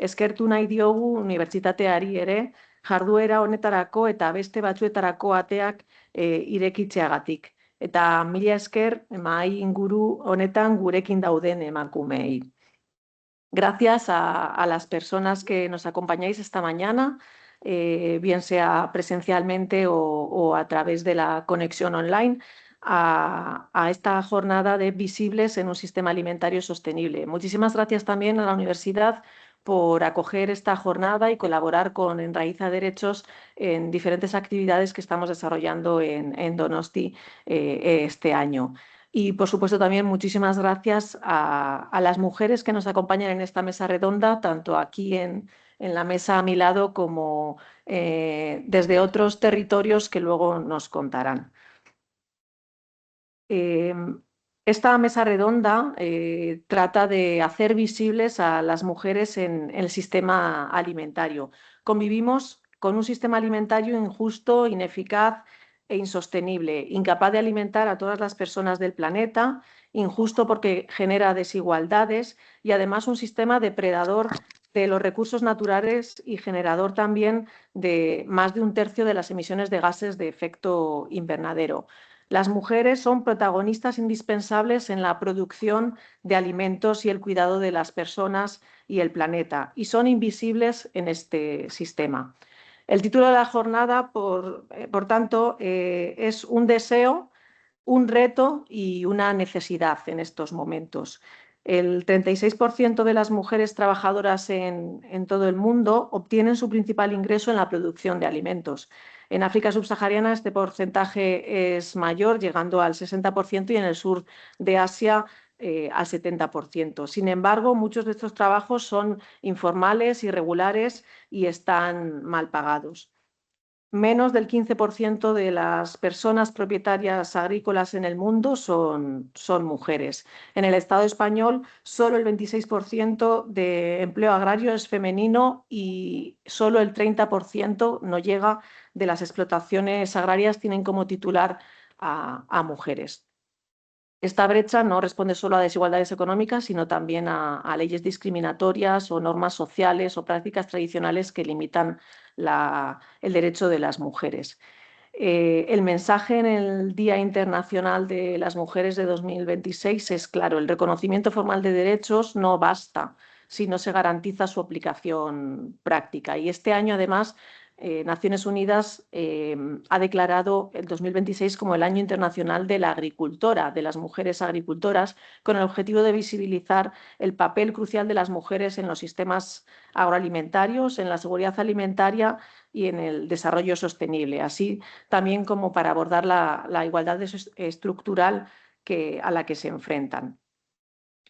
eskertu nahi diogu unibertsitateari ere jarduera honetarako eta beste batzuetarako ateak irekitzeagatik. Eta mila esker mahai inguru honetan gurekin dauden emakumeei. Gracias a las personas que nos acompañáis esta mañana, bien sea presencialmente o a través de la conexión online, a esta jornada de Visibles en un sistema alimentario sostenible. Muchísimas gracias también a la universidad por acoger esta jornada y colaborar con Enraiza Derechos en diferentes actividades que estamos desarrollando en Donosti este año. Y, por supuesto, también muchísimas gracias a las mujeres que nos acompañan en esta mesa redonda, tanto aquí en la mesa a mi lado como desde otros territorios que luego nos contarán. Esta mesa redonda trata de hacer visibles a las mujeres en el sistema alimentario. Convivimos con un sistema alimentario injusto, ineficaz e insostenible, incapaz de alimentar a todas las personas del planeta, injusto porque genera desigualdades y además un sistema depredador de los recursos naturales y generador también de más de un tercio de las emisiones de gases de efecto invernadero. Las mujeres son protagonistas indispensables en la producción de alimentos y el cuidado de las personas y el planeta, y son invisibles en este sistema. El título de la jornada, por tanto, es un deseo, un reto y una necesidad en estos momentos. El 36% de las mujeres trabajadoras en todo el mundo obtienen su principal ingreso en la producción de alimentos. En África subsahariana este porcentaje es mayor, llegando al 60%, y en el sur de Asia al 70%. Sin embargo, muchos de estos trabajos son informales, irregulares y están mal pagados. Menos del 15% de las personas propietarias agrícolas en el mundo son mujeres. En el Estado español, solo el 26% de empleo agrario es femenino y solo el 30% no llega de las explotaciones agrarias tienen como titular a mujeres. Esta brecha no responde solo a desigualdades económicas, sino también a leyes discriminatorias o normas sociales o prácticas tradicionales que limitan el derecho de las mujeres. El mensaje en el Día Internacional de las Mujeres de 2026 es claro: el reconocimiento formal de derechos no basta si no se garantiza su aplicación práctica. Y este año, además, Naciones Unidas ha declarado el 2026 como el Año Internacional de la Agricultora, de las mujeres agricultoras, con el objetivo de visibilizar el papel crucial de las mujeres en los sistemas agroalimentarios, en la seguridad alimentaria y en el desarrollo sostenible, así también como para abordar la igualdad estructural a la que se enfrentan.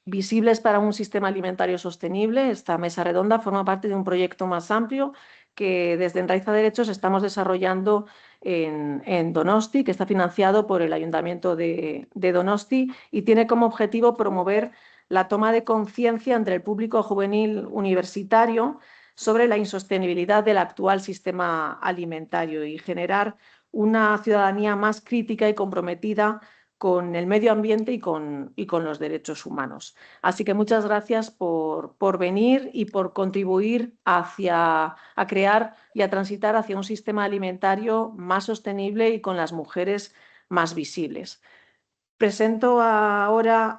Visibles para un sistema alimentario sostenible, esta mesa redonda forma parte de un proyecto más amplio que desde Enraiza Derechos estamos desarrollando en Donosti, que está financiado por el Ayuntamiento de Donosti y tiene como objetivo promover la toma de conciencia entre el público juvenil universitario sobre la insostenibilidad del actual sistema alimentario y generar una ciudadanía más crítica y comprometida con el medio ambiente y con los derechos humanos. Así que muchas gracias por venir y por contribuir a crear y a transitar hacia un sistema alimentario más sostenible y con las mujeres más visibles. Presento ahora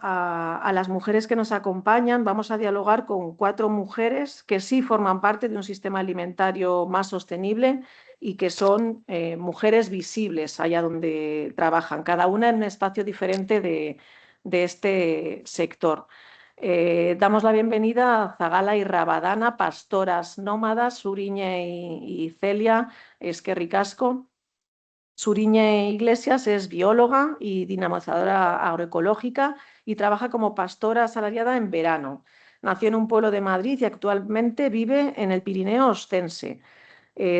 a las mujeres que nos acompañan. Vamos a dialogar con 4 mujeres que sí forman parte de un sistema alimentario más sostenible y que son mujeres visibles allá donde trabajan, cada una en un espacio diferente de este sector. Damos la bienvenida a Zagala y Rabadana, pastoras nómadas, Suriñe y Celia, eskerrik asko. Suriñe Iglesias es bióloga y dinamizadora agroecológica y trabaja como pastora asalariada en verano. Nació en un pueblo de Madrid y actualmente vive en el Pirineo Ostense.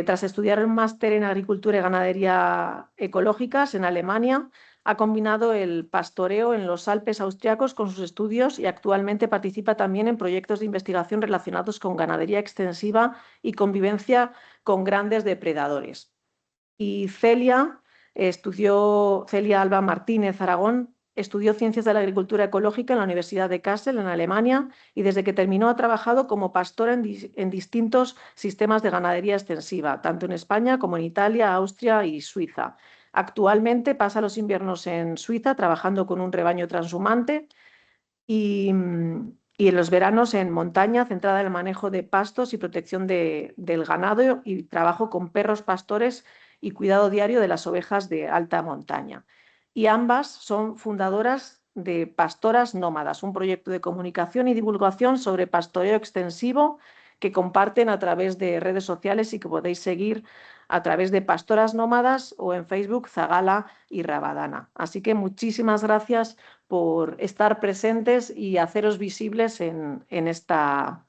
Tras estudiar un máster en agricultura y ganadería ecológicas en Alemania, ha combinado el pastoreo en los Alpes austriacos con sus estudios y actualmente participa también en proyectos de investigación relacionados con ganadería extensiva y convivencia con grandes depredadores. Y Celia Alba Martínez Aragón Estudió Ciencias de la Agricultura Ecológica en la Universidad de Kassel, en Alemania, y desde que terminó ha trabajado como pastora en distintos sistemas de ganadería extensiva, tanto en España como en Italia, Austria y Suiza. Actualmente pasa los inviernos en Suiza trabajando con un rebaño transhumante y en los veranos en montaña, centrada en el manejo de pastos y protección del ganado y trabajo con perros pastores y cuidado diario de las ovejas de alta montaña. Y ambas son fundadoras de Pastoras Nómadas, un proyecto de comunicación y divulgación sobre pastoreo extensivo que comparten a través de redes sociales y que podéis seguir a través de Pastoras Nómadas o en Facebook Zagala y Rabadana. Así que muchísimas gracias por estar presentes y haceros visibles en esta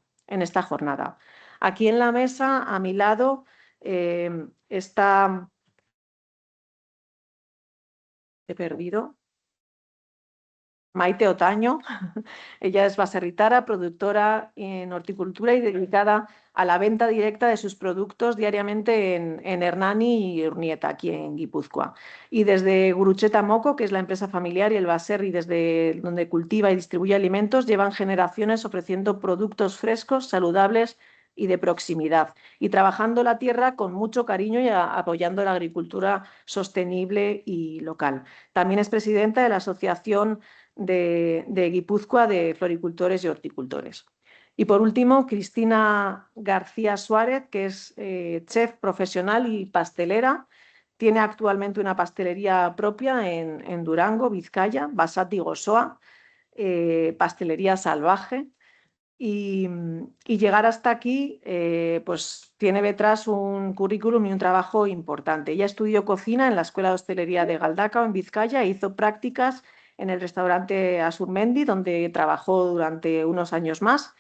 jornada. Aquí en la mesa, a mi lado, está... He perdido. Maite Otaño. Ella es baserritara, productora en horticultura y dedicada a la venta directa de sus productos diariamente en Hernani y Urnieta, aquí en Guipúzcoa. Y desde Gurutzeta Moco, que es la empresa familiar, y el baserri, desde donde cultiva y distribuye alimentos, llevan generaciones ofreciendo productos frescos, saludables y de proximidad, y trabajando la tierra con mucho cariño y apoyando la agricultura sostenible y local. También es presidenta de la Asociación de Guipúzcoa de floricultores y horticultores. Y por último, Cristina García Suárez, que es chef profesional y pastelera. Tiene actualmente una pastelería propia en Durango, Vizcaya, Basati Gozoa, pastelería salvaje. Y llegar hasta aquí, pues tiene detrás un currículum y un trabajo importante. Ella estudió cocina en la Escuela de Hostelería de Galdakao, en Vizcaya, e hizo prácticas en el restaurante Asurmendi, donde trabajó durante unos años más,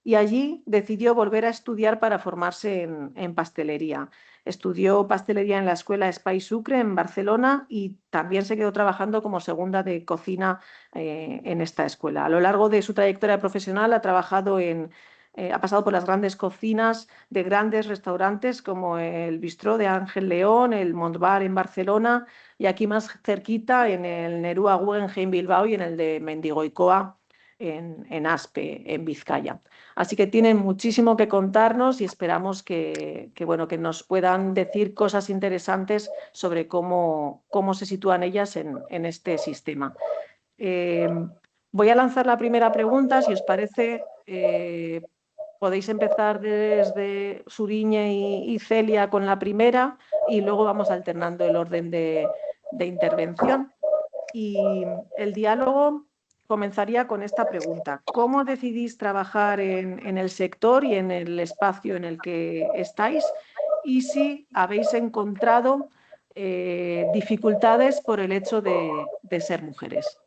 y allí decidió volver a estudiar para formarse en pastelería. Estudió pastelería en la Escuela Espai Sucre en Barcelona y también se quedó trabajando como segunda de cocina en esta escuela. A lo largo de su trayectoria profesional ha trabajado ha pasado por las grandes cocinas de grandes restaurantes como el Bistró de Ángel León, el Montbar en Barcelona y aquí más cerquita en el Nerúa Guggenheim Bilbao y en el de Mendigoicoa en Aspe, en Vizcaya. Así que tienen muchísimo que contarnos y esperamos bueno, que nos puedan decir cosas interesantes sobre cómo se sitúan ellas en este sistema. Eh, Voy a lanzar la primera pregunta, si os parece, podéis empezar desde Suriñe y Celia con la primera y luego vamos alternando el orden de intervención. Y el diálogo comenzaría con esta pregunta: ¿cómo decidís trabajar en el sector y en el espacio en el que estáis? Y si habéis encontrado dificultades por el hecho de ser mujeres.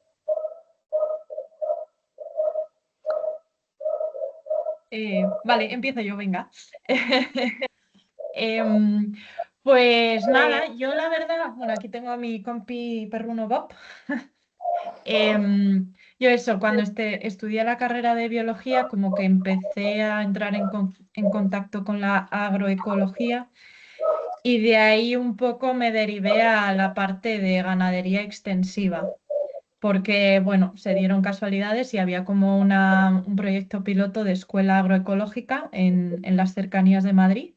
Vale, empiezo yo, venga. Em, pues nada, yo la verdad, bueno, aquí tengo a mi compi perruno Bob. Yo eso, cuando estudié la carrera de biología, como que empecé a entrar en contacto con la agroecología y de ahí un poco me derivé a la parte de ganadería extensiva, porque, bueno, se dieron casualidades y había como un proyecto piloto de escuela agroecológica en las cercanías de Madrid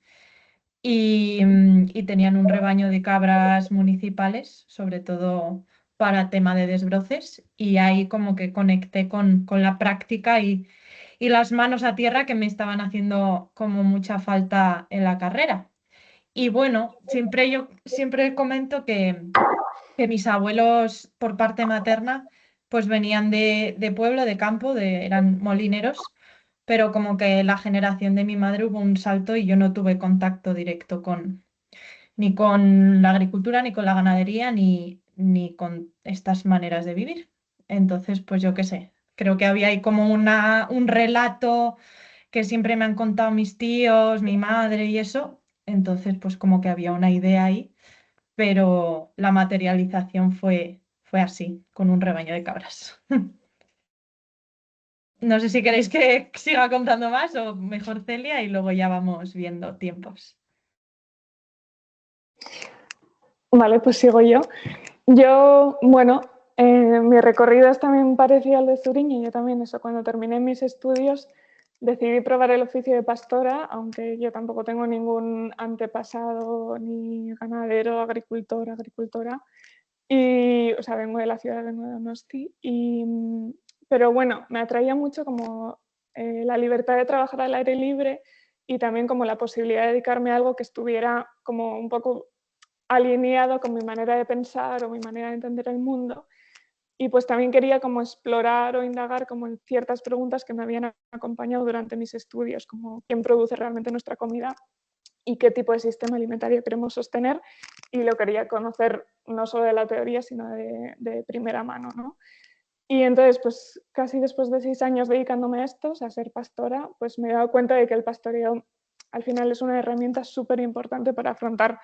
y tenían un rebaño de cabras municipales, sobre todo para tema de desbroces, y ahí como que conecté con la práctica y las manos a tierra que me estaban haciendo como mucha falta en la carrera. Y bueno, yo siempre comento que mis abuelos por parte materna pues venían de pueblo, de campo, eran molineros, pero como que la generación de mi madre hubo un salto y yo no tuve contacto directo ni con la agricultura, ni con la ganadería, ni con estas maneras de vivir. Entonces, pues yo qué sé, creo que había ahí como un relato que siempre me han contado mis tíos, mi madre y eso. Entonces, pues como que había una idea ahí, pero la materialización fue así, con un rebaño de cabras. No sé si queréis que siga contando más o mejor Celia y luego ya vamos viendo tiempos. Vale, pues sigo yo. Yo, bueno, Mi recorrido es también parecido al de Zuriñe. Yo también, eso, cuando terminé mis estudios decidí probar el oficio de pastora, aunque yo tampoco tengo ningún antepasado ni ganadero, agricultor, agricultora. Y, o sea, vengo de la ciudad, vengo de Donosti. Pero bueno, me atraía mucho como la libertad de trabajar al aire libre y también como la posibilidad de dedicarme a algo que estuviera como un poco alineado con mi manera de pensar o mi manera de entender el mundo. Y pues también quería como explorar o indagar como en ciertas preguntas que me habían acompañado durante mis estudios, como quién produce realmente nuestra comida y qué tipo de sistema alimentario queremos sostener. Y lo quería conocer no solo de la teoría, sino de primera mano, ¿no? Y entonces, pues casi después de 6 años dedicándome a esto, o sea, a ser pastora, pues me he dado cuenta de que el pastoreo al final es una herramienta súper importante para afrontar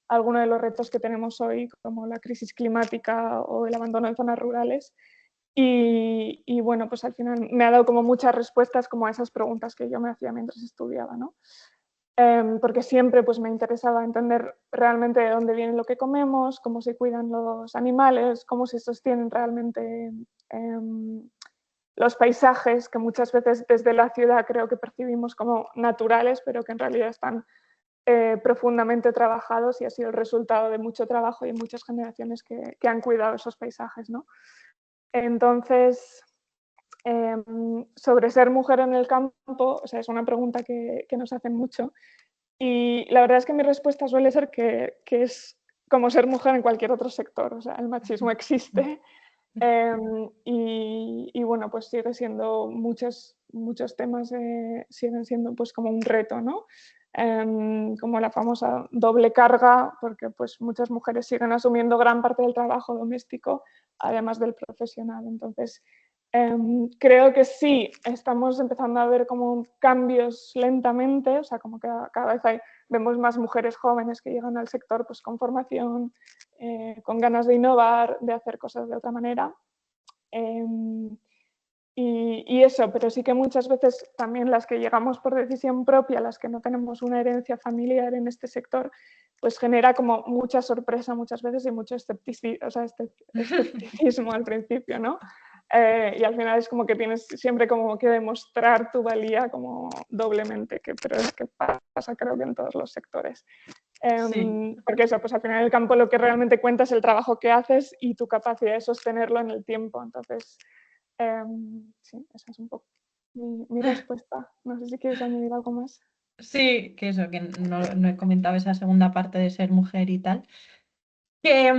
algunos de los retos que tenemos hoy, como la crisis climática o el abandono en zonas rurales. Y bueno, pues al final me ha dado como muchas respuestas como a esas preguntas que yo me hacía mientras estudiaba, ¿no? Porque siempre pues, me interesaba entender realmente de dónde viene lo que comemos, cómo se cuidan los animales, cómo se sostienen realmente los paisajes, que muchas veces desde la ciudad creo que percibimos como naturales, pero que en realidad están profundamente trabajados y ha sido el resultado de mucho trabajo y muchas generaciones que han cuidado esos paisajes, ¿no? Entonces, sobre ser mujer en el campo, o sea, es una pregunta que nos hacen mucho y la verdad es que mi respuesta suele ser que es como ser mujer en cualquier otro sector, o sea, el machismo existe y bueno, pues sigue siendo muchos temas siguen siendo pues como un reto, ¿no? Como la famosa doble carga, porque pues muchas mujeres siguen asumiendo gran parte del trabajo doméstico, además del profesional. Entonces, creo que sí, estamos empezando a ver como cambios lentamente, o sea, como que cada vez vemos más mujeres jóvenes que llegan al sector pues, con formación, con ganas de innovar, de hacer cosas de otra manera. Y eso, pero sí que muchas veces también las que llegamos por decisión propia, las que no tenemos una herencia familiar en este sector, pues genera como mucha sorpresa muchas veces y mucho escepticismo, o sea, escepticismo al principio, ¿no? Y al final es como que tienes siempre como que demostrar tu valía como doblemente, pero es que pasa creo que en todos los sectores. Sí. Porque eso, pues al final el campo lo que realmente cuenta es el trabajo que haces y tu capacidad de sostenerlo en el tiempo. Entonces, sí, esa es un poco mi respuesta. No sé si quieres añadir algo más. Sí, que eso, que no he comentado esa segunda parte de ser mujer y tal. Que,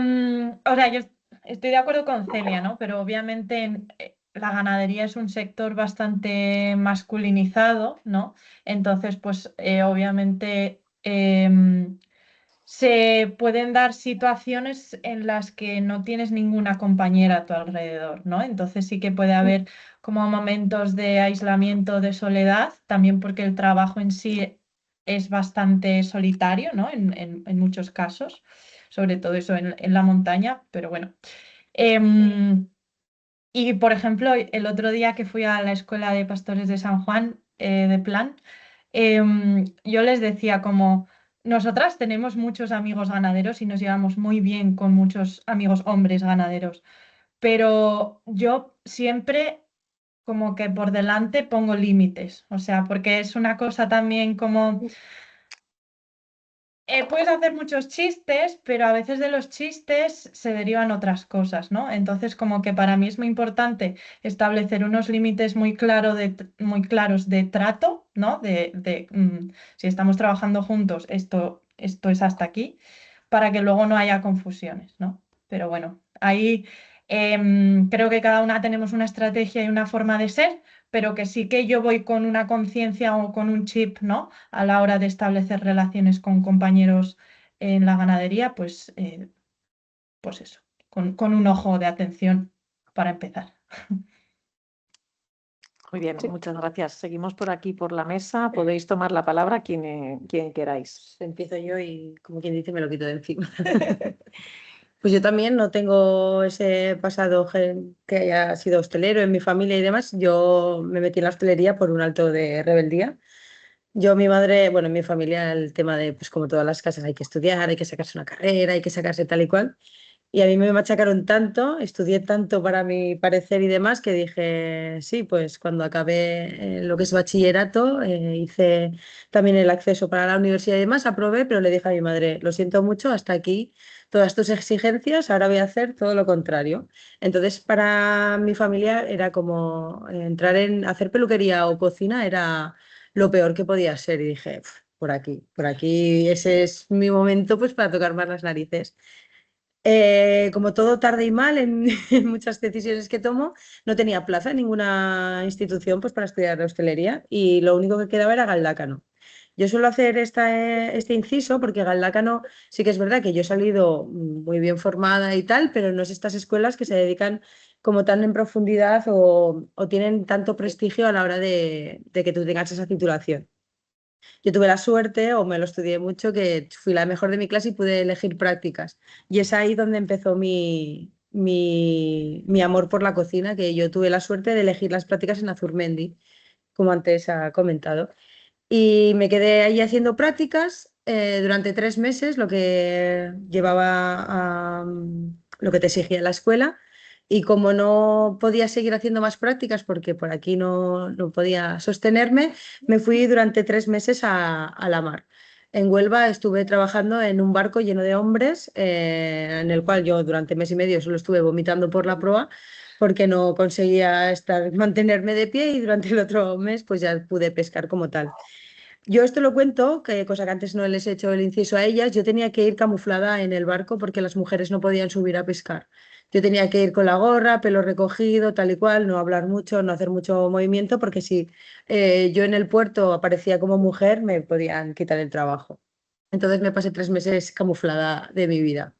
o sea, yo estoy de acuerdo con Celia, ¿no? Pero obviamente la ganadería es un sector bastante masculinizado, ¿no? Entonces, pues obviamente se pueden dar situaciones en las que no tienes ninguna compañera a tu alrededor, ¿no? Entonces sí que puede haber como momentos de aislamiento, de soledad, también porque el trabajo en sí es bastante solitario, ¿no? En muchos casos, sobre todo eso en la montaña, pero bueno. Y por ejemplo, el otro día que fui a la Escuela de Pastores de San Juan de Plan, yo les decía como, nosotras tenemos muchos amigos ganaderos y nos llevamos muy bien con muchos amigos hombres ganaderos, pero yo siempre como que por delante pongo límites, o sea, porque es una cosa también como puedes hacer muchos chistes, pero a veces de los chistes se derivan otras cosas, ¿no? Entonces, como que para mí es muy importante establecer unos límites muy claros de trato, ¿no? Si estamos trabajando juntos, esto es hasta aquí, para que luego no haya confusiones, ¿no? Pero bueno, ahí creo que cada una tenemos una estrategia y una forma de ser, pero que sí que yo voy con una conciencia o con un chip, ¿no? A la hora de establecer relaciones con compañeros en la ganadería, pues eso, con un ojo de atención para empezar. Muy bien, Sí. muchas gracias. Seguimos por aquí, por la mesa. Podéis tomar la palabra quien queráis. Empiezo yo y, como quien dice, me lo quito de encima. Pues yo también no tengo ese pasado que haya sido hostelero en mi familia y demás. Yo me metí en la hostelería por un acto de rebeldía. Yo, mi madre, bueno, en mi familia el tema de, pues como todas las casas, hay que estudiar, hay que sacarse una carrera, hay que sacarse tal y cual. Y a mí me machacaron tanto, estudié tanto para mi parecer y demás, que dije, sí, pues cuando acabé lo que es bachillerato, hice también el acceso para la universidad y demás, aprobé, pero le dije a mi madre, lo siento mucho, hasta aquí todas tus exigencias, ahora voy a hacer todo lo contrario. Entonces, para mi familia era como entrar en hacer peluquería o cocina era lo peor que podía ser. Y dije, por aquí, ese es mi momento pues para tocar más las narices. Como todo tarde y mal en, en muchas decisiones que tomo, no tenía plaza en ninguna institución pues, para estudiar hostelería y lo único que quedaba era Galdácano. Yo suelo hacer este inciso porque Galdácano sí que es verdad que yo he salido muy bien formada y tal, pero no es estas escuelas que se dedican como tan en profundidad o tienen tanto prestigio a la hora de que tú tengas esa titulación. Yo tuve la suerte, o me lo estudié mucho, que fui la mejor de mi clase y pude elegir prácticas. Y es ahí donde empezó mi amor por la cocina, que yo tuve la suerte de elegir las prácticas en Azurmendi, como antes ha comentado. Y me quedé ahí haciendo prácticas durante 3 meses, lo que llevaba lo que te exigía la escuela. Y como no podía seguir haciendo más prácticas porque por aquí no podía sostenerme, me fui durante 3 meses a la mar. En Huelva estuve trabajando en un barco lleno de hombres, en el cual yo durante mes y medio solo estuve vomitando por la proa porque no conseguía mantenerme de pie y durante el otro mes pues ya pude pescar como tal. Yo esto lo cuento, que cosa que antes no les he hecho el inciso a ellas, yo tenía que ir camuflada en el barco porque las mujeres no podían subir a pescar. Yo tenía que ir con la gorra, pelo recogido, tal y cual, no hablar mucho, no hacer mucho movimiento, porque si yo en el puerto aparecía como mujer, me podían quitar el trabajo. Entonces me pasé 3 meses camuflada de mi vida.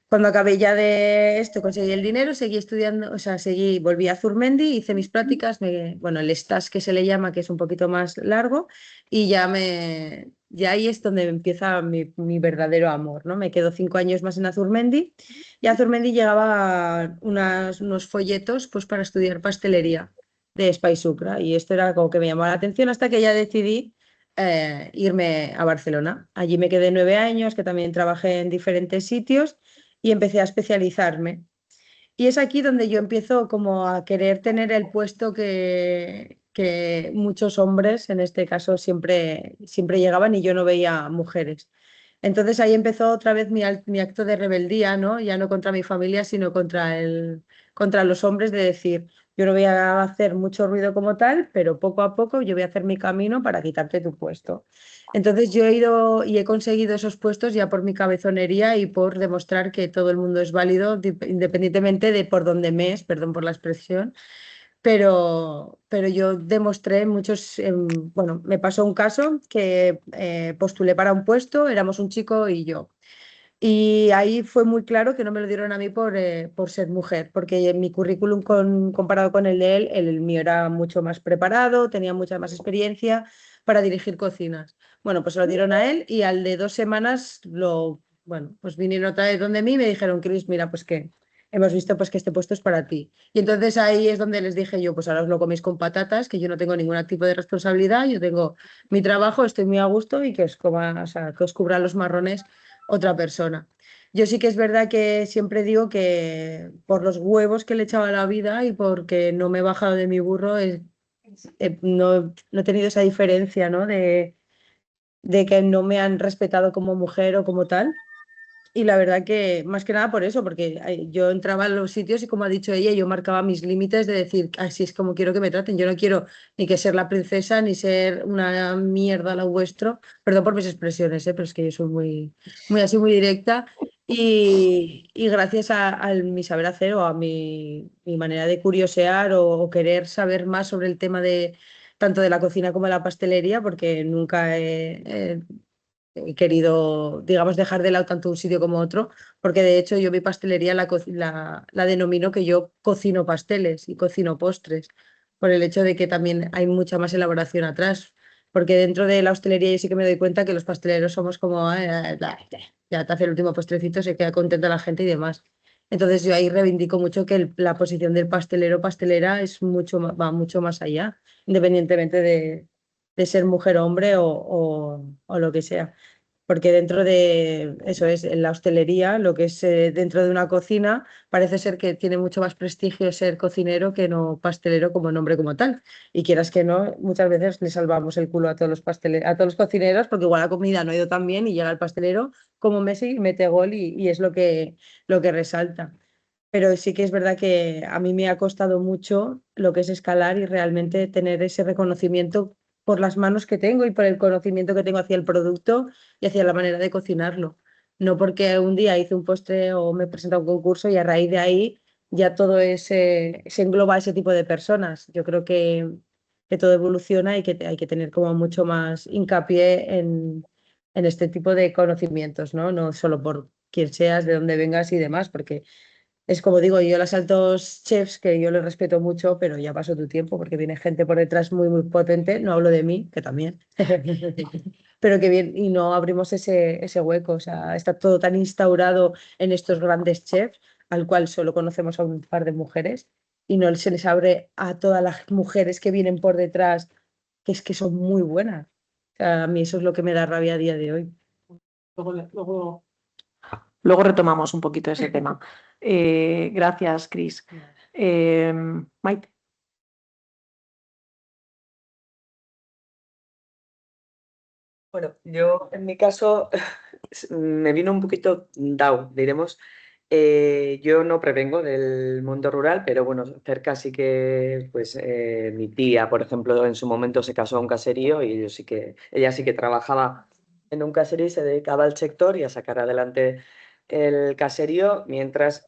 Cuando acabé ya de esto, conseguí el dinero, seguí estudiando, o sea, volví a Zurmendi, hice mis prácticas, bueno, el stage que se le llama, que es un poquito más largo, y ya ahí es donde empieza mi verdadero amor, ¿no? Me quedo 5 años más en Azurmendi y a Azurmendi llegaba unos folletos pues para estudiar pastelería de Spice Sucra y esto era como que me llamaba la atención hasta que ya decidí irme a Barcelona. Allí me quedé 9 años, que también trabajé en diferentes sitios y empecé a especializarme. Y es aquí donde yo empiezo como a querer tener el puesto que muchos hombres, en este caso, siempre llegaban y yo no veía mujeres. Entonces ahí empezó otra vez mi acto de rebeldía, ¿no? Ya no contra mi familia, sino contra los hombres, de decir, yo no voy a hacer mucho ruido como tal, pero poco a poco yo voy a hacer mi camino para quitarte tu puesto. Entonces yo he ido y he conseguido esos puestos ya por mi cabezonería y por demostrar que todo el mundo es válido, independientemente de por dónde me es, perdón por la expresión, pero yo demostré muchos, bueno, me pasó un caso que postulé para un puesto, éramos un chico y yo. Y ahí fue muy claro que no me lo dieron a mí por ser mujer, porque mi currículum comparado con el de él, el mío era mucho más preparado, tenía mucha más experiencia para dirigir cocinas. Bueno, pues se lo dieron a él y al de 2 semanas bueno, pues vinieron otra vez donde mí y me dijeron, Cris, mira, pues que hemos visto pues que este puesto es para ti. Y entonces ahí es donde les dije yo, pues ahora os lo coméis con patatas, que yo no tengo ningún tipo de responsabilidad, yo tengo mi trabajo, estoy muy a gusto y que os coma, o sea, que os cubra los marrones otra persona. Yo sí que es verdad que siempre digo que por los huevos que le he echado a la vida y porque no me he bajado de mi burro, no he tenido esa diferencia, ¿no? De que no me han respetado como mujer o como tal. Y la verdad que más que nada por eso, porque yo entraba a los sitios y como ha dicho ella, yo marcaba mis límites de decir, así es como quiero que me traten. Yo no quiero ni que ser la princesa ni ser una mierda lo vuestro. Perdón por mis expresiones, pero es que yo soy muy así, muy directa. Y gracias a mi saber hacer o a mi manera de curiosear o querer saber más sobre el tema de tanto de la cocina como de la pastelería, porque nunca he querido, digamos, dejar de lado tanto un sitio como otro, porque de hecho yo mi pastelería la denomino que yo cocino pasteles y cocino postres, por el hecho de que también hay mucha más elaboración atrás, porque dentro de la hostelería yo sí que me doy cuenta que los pasteleros somos como, ya te hace el último postrecito, se queda contenta la gente y demás. Entonces yo ahí reivindico mucho que la posición del pastelero o pastelera es va mucho más allá, independientemente de ser mujer o hombre o lo que sea. porque dentro de, eso es, en la hostelería, lo que es dentro de una cocina, parece ser que tiene mucho más prestigio ser cocinero que no pastelero como nombre como tal. Y quieras que no, muchas veces le salvamos el culo a todos los a todos los cocineros, porque igual la comida no ha ido tan bien y llega el pastelero como Messi y mete gol y es lo que resalta. Pero sí que es verdad que a mí me ha costado mucho lo que es escalar y realmente tener ese reconocimiento por las manos que tengo y por el conocimiento que tengo hacia el producto y hacia la manera de cocinarlo. No porque un día hice un postre o me presenté a un concurso y a raíz de ahí ya todo se engloba a ese tipo de personas. Yo creo que todo evoluciona y que hay que tener como mucho más hincapié en este tipo de conocimientos, ¿no? No solo por quién seas, de dónde vengas y demás, porque es como digo yo, los altos chefs, que yo les respeto mucho, pero ya pasó tu tiempo porque viene gente por detrás muy, muy potente. No hablo de mí, que también, pero que bien, y no abrimos ese hueco. O sea, está todo tan instaurado en estos grandes chefs, al cual solo conocemos a un par de mujeres, y no se les abre a todas las mujeres que vienen por detrás, que son muy buenas. O sea, a mí eso es lo que me da rabia a día de hoy. Luego retomamos un poquito ese tema. Gracias, Cris. Maite. Bueno, yo en mi caso me vino un poquito dado, diremos. Yo no prevengo del mundo rural, pero bueno, cerca sí que, pues mi tía, por ejemplo, en su momento se casó a un caserío y ella sí que trabajaba en un caserío y se dedicaba al sector y a sacar adelante el caserío, mientras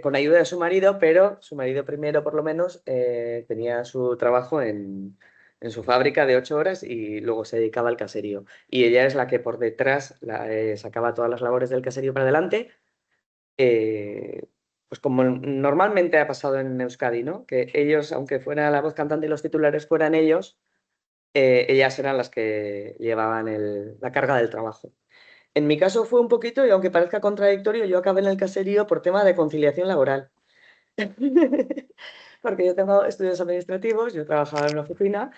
con ayuda de su marido, pero su marido primero por lo menos tenía su trabajo en su fábrica de 8 horas y luego se dedicaba al caserío. Y ella es la que por detrás sacaba todas las labores del caserío para adelante, pues como normalmente ha pasado en Euskadi, ¿no? Que ellos, aunque fuera la voz cantante y los titulares fueran ellos, ellas eran las que llevaban la carga del trabajo. En mi caso fue un poquito, y aunque parezca contradictorio, yo acabé en el caserío por tema de conciliación laboral. Porque yo tengo estudios administrativos, yo trabajaba en una oficina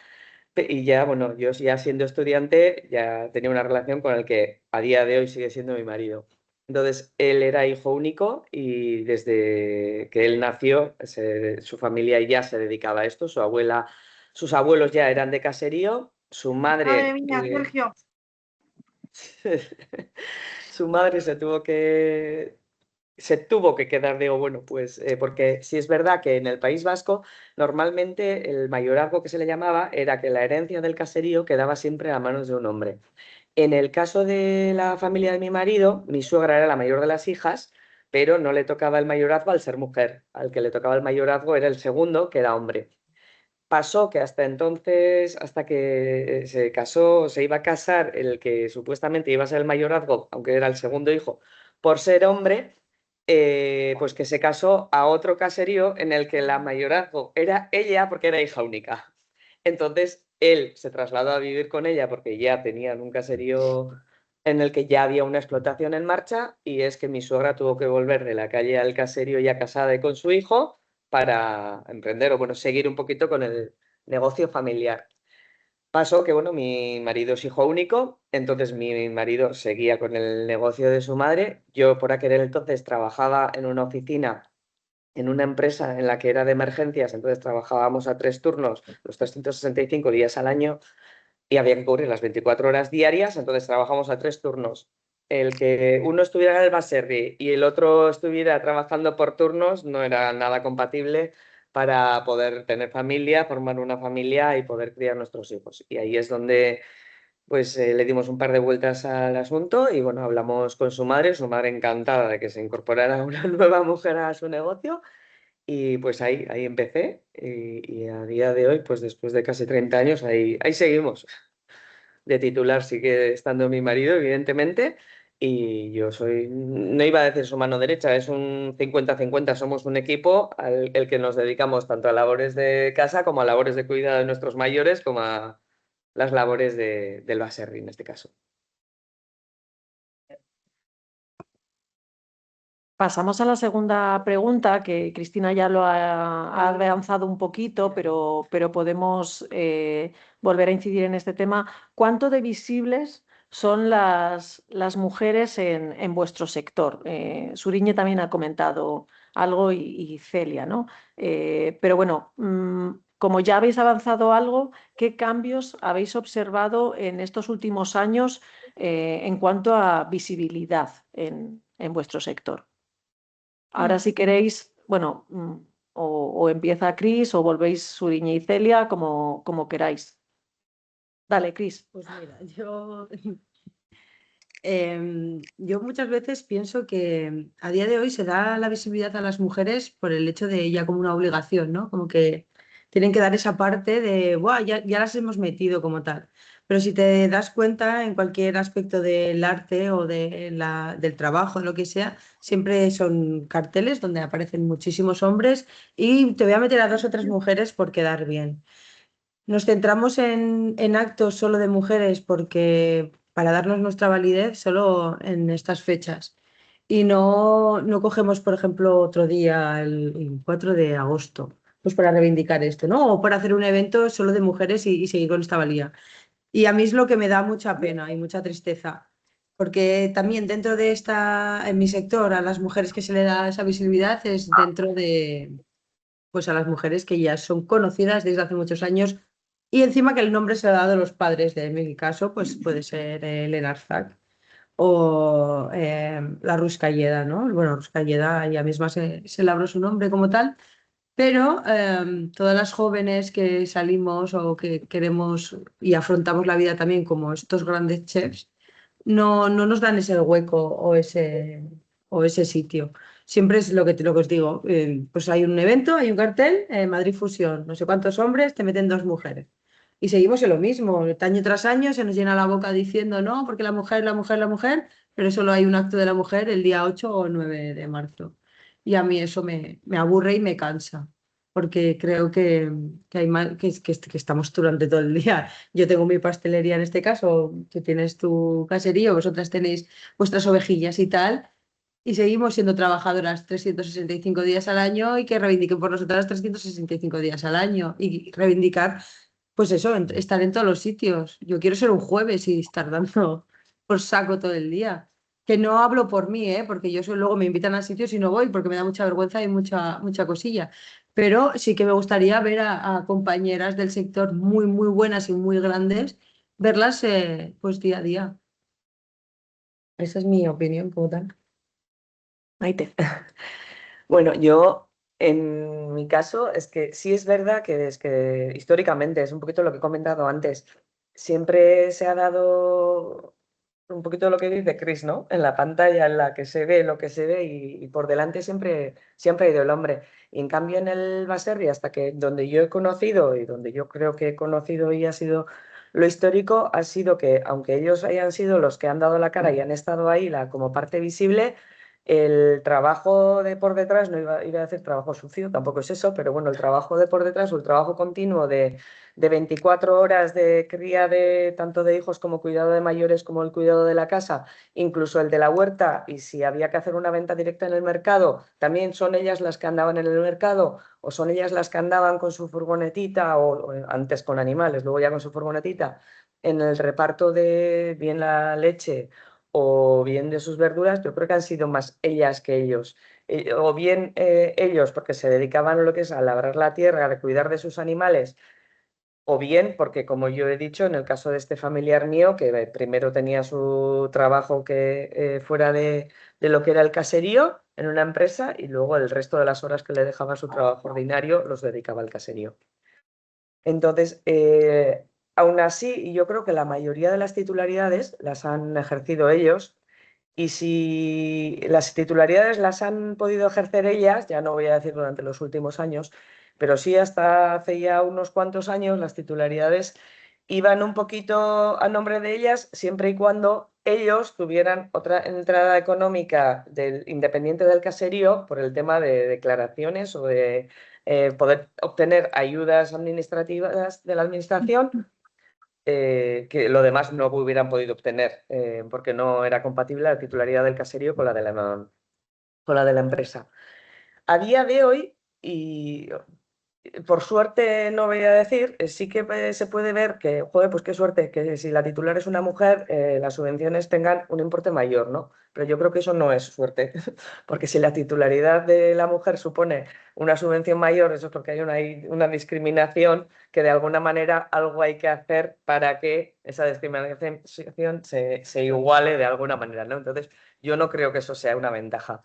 y ya, bueno, yo ya siendo estudiante ya tenía una relación con el que a día de hoy sigue siendo mi marido. Entonces, él era hijo único y desde que él nació, su familia ya se dedicaba a esto. Sus abuelos ya eran de caserío, su Madre madre, mía, Sergio. su madre se tuvo que quedar, digo, bueno, pues porque sí es verdad que en el País Vasco normalmente el mayorazgo que se le llamaba era que la herencia del caserío quedaba siempre a manos de un hombre. En el caso de la familia de mi marido, mi suegra era la mayor de las hijas, pero no le tocaba el mayorazgo al ser mujer. Al que le tocaba el mayorazgo era el segundo, que era hombre. Pasó que hasta entonces, hasta que se casó, se iba a casar el que supuestamente iba a ser el mayorazgo, aunque era el segundo hijo, por ser hombre, pues que se casó a otro caserío en el que la mayorazgo era ella porque era hija única. Entonces él se trasladó a vivir con ella porque ya tenían un caserío en el que ya había una explotación en marcha, y es que mi suegra tuvo que volver de la calle al caserío ya casada y con su hijo para emprender o bueno, seguir un poquito con el negocio familiar. Pasó que, bueno, mi marido es hijo único, entonces mi marido seguía con el negocio de su madre. Yo por aquel entonces trabajaba en una oficina, en una empresa en la que era de emergencias, entonces trabajábamos a 3 turnos, los 365 días al año, y había que cubrir las 24 horas diarias, entonces trabajamos a 3 turnos. El que uno estuviera en el baserri y el otro estuviera trabajando por turnos no era nada compatible para poder tener familia, formar una familia y poder criar nuestros hijos. Y ahí es donde pues le dimos un par de vueltas al asunto y bueno, hablamos con su madre encantada de que se incorporara una nueva mujer a su negocio, y pues ahí empecé, y a día de hoy, pues después de casi 30 años, ahí seguimos. De titular sigue estando mi marido, evidentemente, y yo no iba a decir su mano derecha, es un 50-50, somos un equipo el que nos dedicamos tanto a labores de casa como a labores de cuidado de nuestros mayores, como a las labores del baserri en este caso. Pasamos a la segunda pregunta, que Cristina ya lo ha avanzado un poquito, pero podemos volver a incidir en este tema. ¿Cuánto de visibles son las mujeres en vuestro sector. Suriñe también ha comentado algo y Celia, ¿no? Pero bueno, como ya habéis avanzado algo, ¿qué cambios habéis observado en estos últimos años en cuanto a visibilidad en vuestro sector? Ahora, si queréis, bueno, o empieza Cris o volvéis Suriñe y Celia, como queráis. Dale, Cris. Pues mira, yo muchas veces pienso que a día de hoy se da la visibilidad a las mujeres por el hecho de ya como una obligación, ¿no? Como que tienen que dar esa parte de, "Buah, ya las hemos metido como tal". Pero si te das cuenta en cualquier aspecto del arte o del trabajo, lo que sea, siempre son carteles donde aparecen muchísimos hombres y te voy a meter a 2 o 3 mujeres por quedar bien. Nos centramos en actos solo de mujeres porque para darnos nuestra validez solo en estas fechas. Y no cogemos, por ejemplo, otro día, el 4 de agosto, pues para reivindicar esto, ¿no? O para hacer un evento solo de mujeres y seguir con esta valía. Y a mí es lo que me da mucha pena y mucha tristeza, porque también dentro de en mi sector, a las mujeres que se le da esa visibilidad es dentro de, pues a las mujeres que ya son conocidas desde hace muchos años y encima que el nombre se lo ha dado los padres. De en mi caso, pues puede ser Elena Arzak o la Ruscalleda, ¿no? Bueno, Ruscalleda ella misma se labró su nombre como tal, pero todas las jóvenes que salimos o que queremos y afrontamos la vida también como estos grandes chefs, no nos dan ese hueco o ese sitio. Siempre es lo que os digo, pues hay un evento, hay un cartel, Madrid Fusión, no sé cuántos hombres, te meten 2 mujeres. Y seguimos en lo mismo, año tras año se nos llena la boca diciendo no, porque la mujer, la mujer, la mujer, pero solo hay un acto de la mujer el día 8 o 9 de marzo. Y a mí eso me aburre y me cansa, porque creo que estamos durante todo el día. Yo tengo mi pastelería en este caso, tú tienes tu caserío, vosotras tenéis vuestras ovejillas y tal, y seguimos siendo trabajadoras 365 días al año y que reivindiquen por nosotras 365 días al año y reivindicar, pues eso, estar en todos los sitios. Yo quiero ser un jueves y estar dando por saco todo el día. Que no hablo por mí, ¿eh? Porque luego me invitan a sitios y no voy porque me da mucha vergüenza y mucha cosilla. Pero sí que me gustaría ver a compañeras del sector muy, muy buenas y muy grandes, verlas pues día a día. Esa es mi opinión como tal. Maite. Bueno, yo en mi caso es que sí es verdad que es que históricamente, es un poquito lo que he comentado antes, siempre se ha dado un poquito lo que dice Chris, ¿no? En la pantalla en la que se ve lo que se ve y por delante siempre ha ido el hombre. Y en cambio en el Baserri, hasta que donde yo he conocido y donde yo creo que he conocido y ha sido lo histórico, ha sido que aunque ellos hayan sido los que han dado la cara y han estado ahí como parte visible, el trabajo de por detrás, no iba a decir trabajo sucio, tampoco es eso, pero bueno, el trabajo de por detrás o el trabajo continuo de 24 horas de cría de tanto de hijos como cuidado de mayores como el cuidado de la casa, incluso el de la huerta, y si había que hacer una venta directa en el mercado, también son ellas las que andaban en el mercado o son ellas las que andaban con su furgonetita o antes con animales, luego ya con su furgonetita en el reparto de bien la leche o bien de sus verduras. Yo creo que han sido más ellas que ellos. O bien ellos porque se dedicaban a lo que es a labrar la tierra, a cuidar de sus animales, o bien porque, como yo he dicho, en el caso de este familiar mío, que primero tenía su trabajo que fuera de lo que era el caserío en una empresa y luego el resto de las horas que le dejaba su trabajo ordinario los dedicaba al caserío. Entonces, aún así, yo creo que la mayoría de las titularidades las han ejercido ellos. Y si las titularidades las han podido ejercer ellas, ya no voy a decir durante los últimos años, pero sí hasta hace ya unos cuantos años las titularidades iban un poquito a nombre de ellas, siempre y cuando ellos tuvieran otra entrada económica independiente del caserío por el tema de declaraciones o de poder obtener ayudas administrativas de la administración, que lo demás no hubieran podido obtener porque no era compatible la titularidad del caserío con la de la empresa. A día de hoy, y por suerte no voy a decir, sí que se puede ver que, joder, pues qué suerte, que si la titular es una mujer, las subvenciones tengan un importe mayor, ¿no? Pero yo creo que eso no es suerte, porque si la titularidad de la mujer supone una subvención mayor, eso es porque hay una discriminación que de alguna manera algo hay que hacer para que esa discriminación se iguale de alguna manera, ¿no? Entonces, yo no creo que eso sea una ventaja.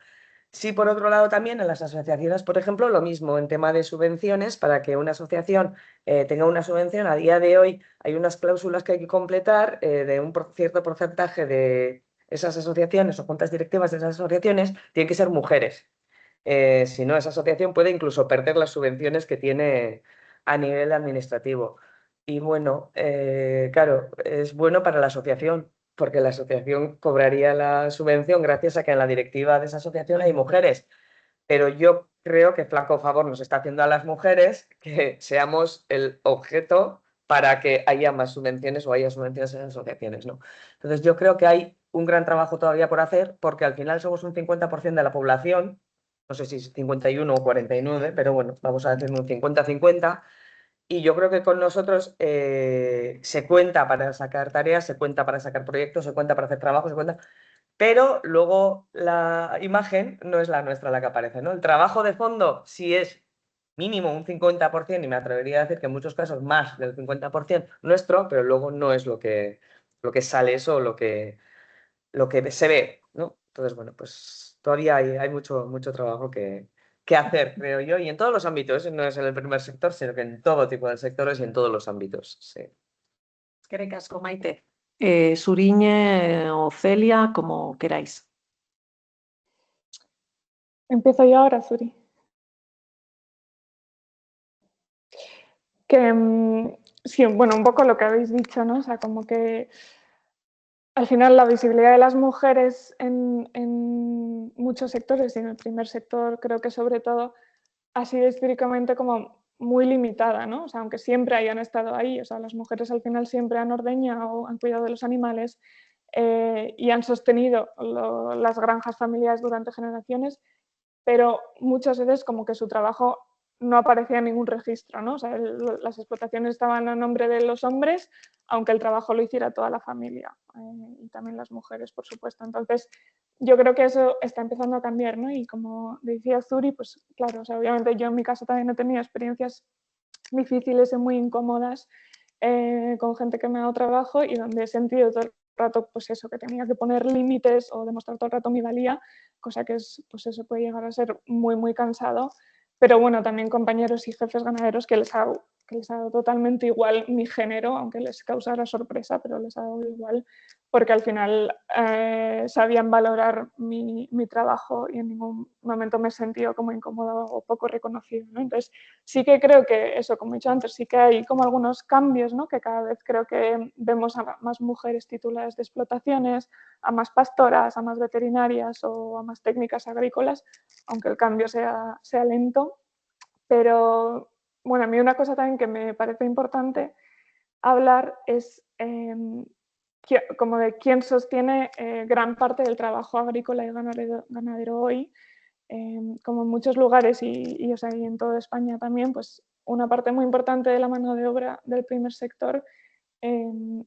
Sí, por otro lado también en las asociaciones, por ejemplo, lo mismo en tema de subvenciones, para que una asociación tenga una subvención, a día de hoy hay unas cláusulas que hay que completar de un cierto porcentaje de esas asociaciones o juntas directivas de esas asociaciones, tienen que ser mujeres. Si no, esa asociación puede incluso perder las subvenciones que tiene a nivel administrativo. Y bueno, claro, es bueno para la asociación, porque la asociación cobraría la subvención gracias a que en la directiva de esa asociación hay mujeres. Pero yo creo que flaco favor nos está haciendo a las mujeres que seamos el objeto para que haya más subvenciones o haya subvenciones en asociaciones, ¿no? Entonces yo creo que hay un gran trabajo todavía por hacer, porque al final somos un 50% de la población, no sé si es 51 o 49, pero bueno, vamos a decir un 50-50, y yo creo que con nosotros se cuenta para sacar tareas, se cuenta para sacar proyectos, se cuenta para hacer trabajo, se cuenta, pero luego la imagen no es la nuestra la que aparece, ¿no? El trabajo de fondo sí es mínimo un 50%, y me atrevería a decir que en muchos casos más del 50% nuestro, pero luego no es lo que sale eso, lo que se ve, ¿no? Entonces, bueno, pues todavía hay mucho trabajo que hacer, creo yo, y en todos los ámbitos, no es en el primer sector, sino que en todo tipo de sectores y en todos los ámbitos, sí. Eskerrik asko, Maite. Suriñe o Celia, como queráis. Empiezo yo ahora, Zuri. Que sí, bueno, un poco lo que habéis dicho, ¿no? O sea, como que al final la visibilidad de las mujeres en muchos sectores y en el primer sector creo que sobre todo ha sido históricamente como muy limitada, ¿no? O sea, aunque siempre hayan estado ahí, o sea, las mujeres al final siempre han ordeñado, han cuidado de los animales y han sostenido las granjas familiares durante generaciones, pero muchas veces como que su trabajo no aparecía en ningún registro, ¿no? O sea, las explotaciones estaban a nombre de los hombres, aunque el trabajo lo hiciera toda la familia y también las mujeres, por supuesto. Entonces, yo creo que eso está empezando a cambiar, ¿no? Y como decía Zuri, pues claro, o sea, obviamente yo en mi caso también he tenido experiencias difíciles y muy incómodas con gente que me ha dado trabajo y donde he sentido todo el rato, pues eso, que tenía que poner límites o demostrar todo el rato mi valía, cosa que es, pues eso puede llegar a ser muy, muy cansado. Pero bueno, también compañeros y jefes ganaderos que les ha dado totalmente igual mi género, aunque les causara sorpresa, pero les ha dado igual, porque al final sabían valorar mi trabajo y en ningún momento me he sentido como incómodo o poco reconocido, ¿no? Entonces, sí que creo que eso, como he dicho antes, sí que hay como algunos cambios, ¿no? Que cada vez creo que vemos a más mujeres titulares de explotaciones, a más pastoras, a más veterinarias o a más técnicas agrícolas, aunque el cambio sea lento. Pero, bueno, a mí una cosa también que me parece importante hablar es como de quién sostiene gran parte del trabajo agrícola y ganadero hoy. Como en muchos lugares y, o sea, y en toda España también, pues una parte muy importante de la mano de obra del primer sector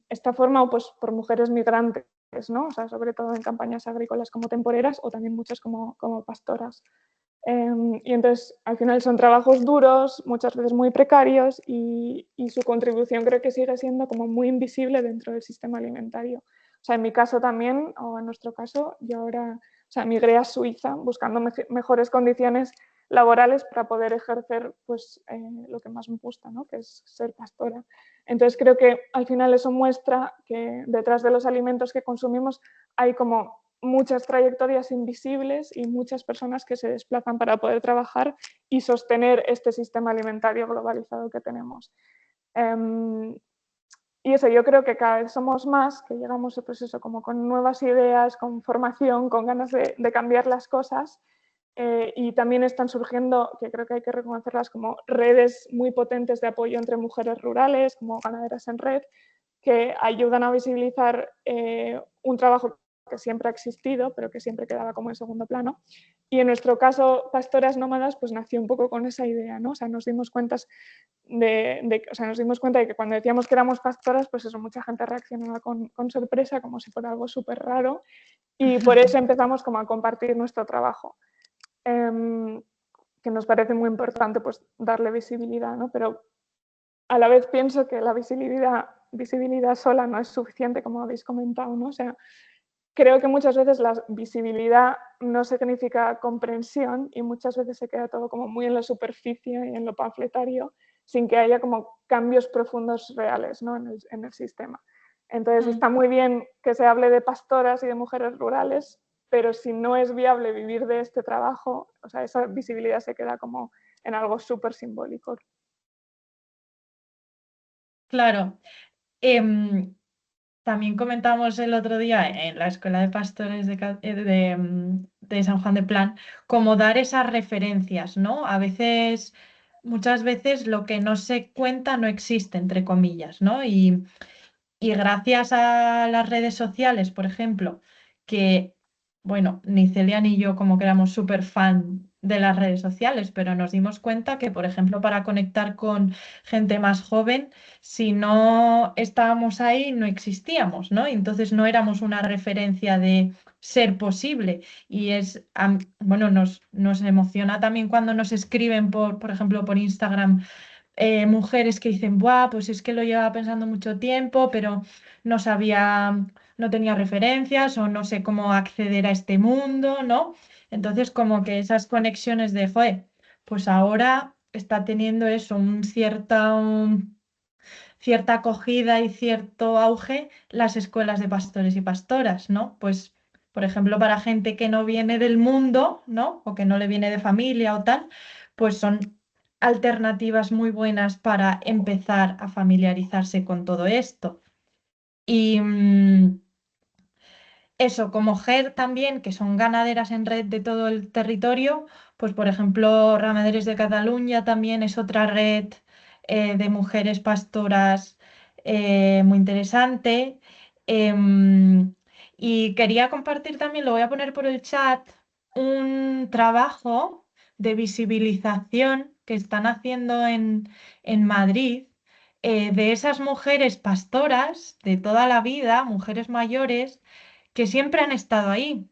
está formado pues, por mujeres migrantes, ¿no? O sea, sobre todo en campañas agrícolas como temporeras o también muchas como pastoras. Y entonces, al final son trabajos duros, muchas veces muy precarios y su contribución creo que sigue siendo como muy invisible dentro del sistema alimentario. O sea, en mi caso también, o en nuestro caso, yo ahora, o sea, migré a Suiza buscando mejores condiciones laborales para poder ejercer pues, lo que más me gusta, ¿no? Que es ser pastora. Entonces creo que al final eso muestra que detrás de los alimentos que consumimos hay como muchas trayectorias invisibles y muchas personas que se desplazan para poder trabajar y sostener este sistema alimentario globalizado que tenemos. Y eso, yo creo que cada vez somos más, que llegamos pues eso, como con nuevas ideas, con formación, con ganas de cambiar las cosas. Y también están surgiendo, que creo que hay que reconocerlas, como redes muy potentes de apoyo entre mujeres rurales, como Ganaderas en Red, que ayudan a visibilizar un trabajo que siempre ha existido, pero que siempre quedaba como en segundo plano. Y en nuestro caso, Pastoras Nómadas, pues nació un poco con esa idea, ¿no? O sea, nos dimos cuenta de que cuando decíamos que éramos pastoras, pues eso, mucha gente reaccionaba con sorpresa, como si fuera algo súper raro, y por eso empezamos como a compartir nuestro trabajo, que nos parece muy importante pues darle visibilidad, ¿no? Pero a la vez pienso que la visibilidad sola no es suficiente, como habéis comentado, ¿no? O sea, creo que muchas veces la visibilidad no significa comprensión y muchas veces se queda todo como muy en la superficie y en lo panfletario, sin que haya como cambios profundos reales, ¿no? en el sistema. Entonces está muy bien que se hable de pastoras y de mujeres rurales, pero si no es viable vivir de este trabajo, o sea, esa visibilidad se queda como en algo súper simbólico. Claro. También comentamos el otro día en la Escuela de Pastores de San Juan de Plan, cómo dar esas referencias, ¿no? Muchas veces lo que no se cuenta no existe, entre comillas, ¿no? Y gracias a las redes sociales, por ejemplo, que, bueno, ni Celia ni yo como que éramos súper fan de las redes sociales, pero nos dimos cuenta que, por ejemplo, para conectar con gente más joven, si no estábamos ahí, no existíamos, ¿no? Y entonces no éramos una referencia de ser posible. Bueno, nos emociona también cuando nos escriben, por ejemplo, por Instagram mujeres que dicen, buah, pues es que lo llevaba pensando mucho tiempo, pero no sabía, no tenía referencias o no sé cómo acceder a este mundo, ¿no? Entonces, como que esas conexiones de, joder, pues ahora está teniendo eso, cierta acogida y cierto auge las escuelas de pastores y pastoras, ¿no? Pues, por ejemplo, para gente que no viene del mundo, ¿no? O que no le viene de familia o tal, pues son alternativas muy buenas para empezar a familiarizarse con todo esto. Y eso, como GER también, que son ganaderas en red de todo el territorio, pues por ejemplo, Ramaderes de Cataluña también es otra red de mujeres pastoras muy interesante. Y quería compartir también, lo voy a poner por el chat, un trabajo de visibilización que están haciendo en Madrid de esas mujeres pastoras de toda la vida, mujeres mayores que siempre han estado ahí,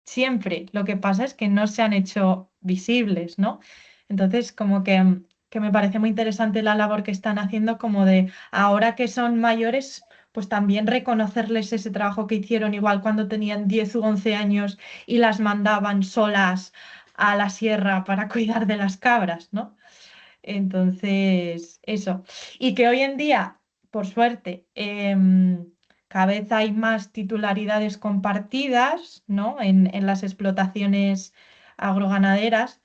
siempre. Lo que pasa es que no se han hecho visibles, ¿no? Entonces, como que me parece muy interesante la labor que están haciendo, como de ahora que son mayores, pues también reconocerles ese trabajo que hicieron igual cuando tenían 10 u 11 años y las mandaban solas a la sierra para cuidar de las cabras, ¿no? Entonces, eso. Y que hoy en día, por suerte, cada vez hay más titularidades compartidas, ¿no? En las explotaciones agroganaderas,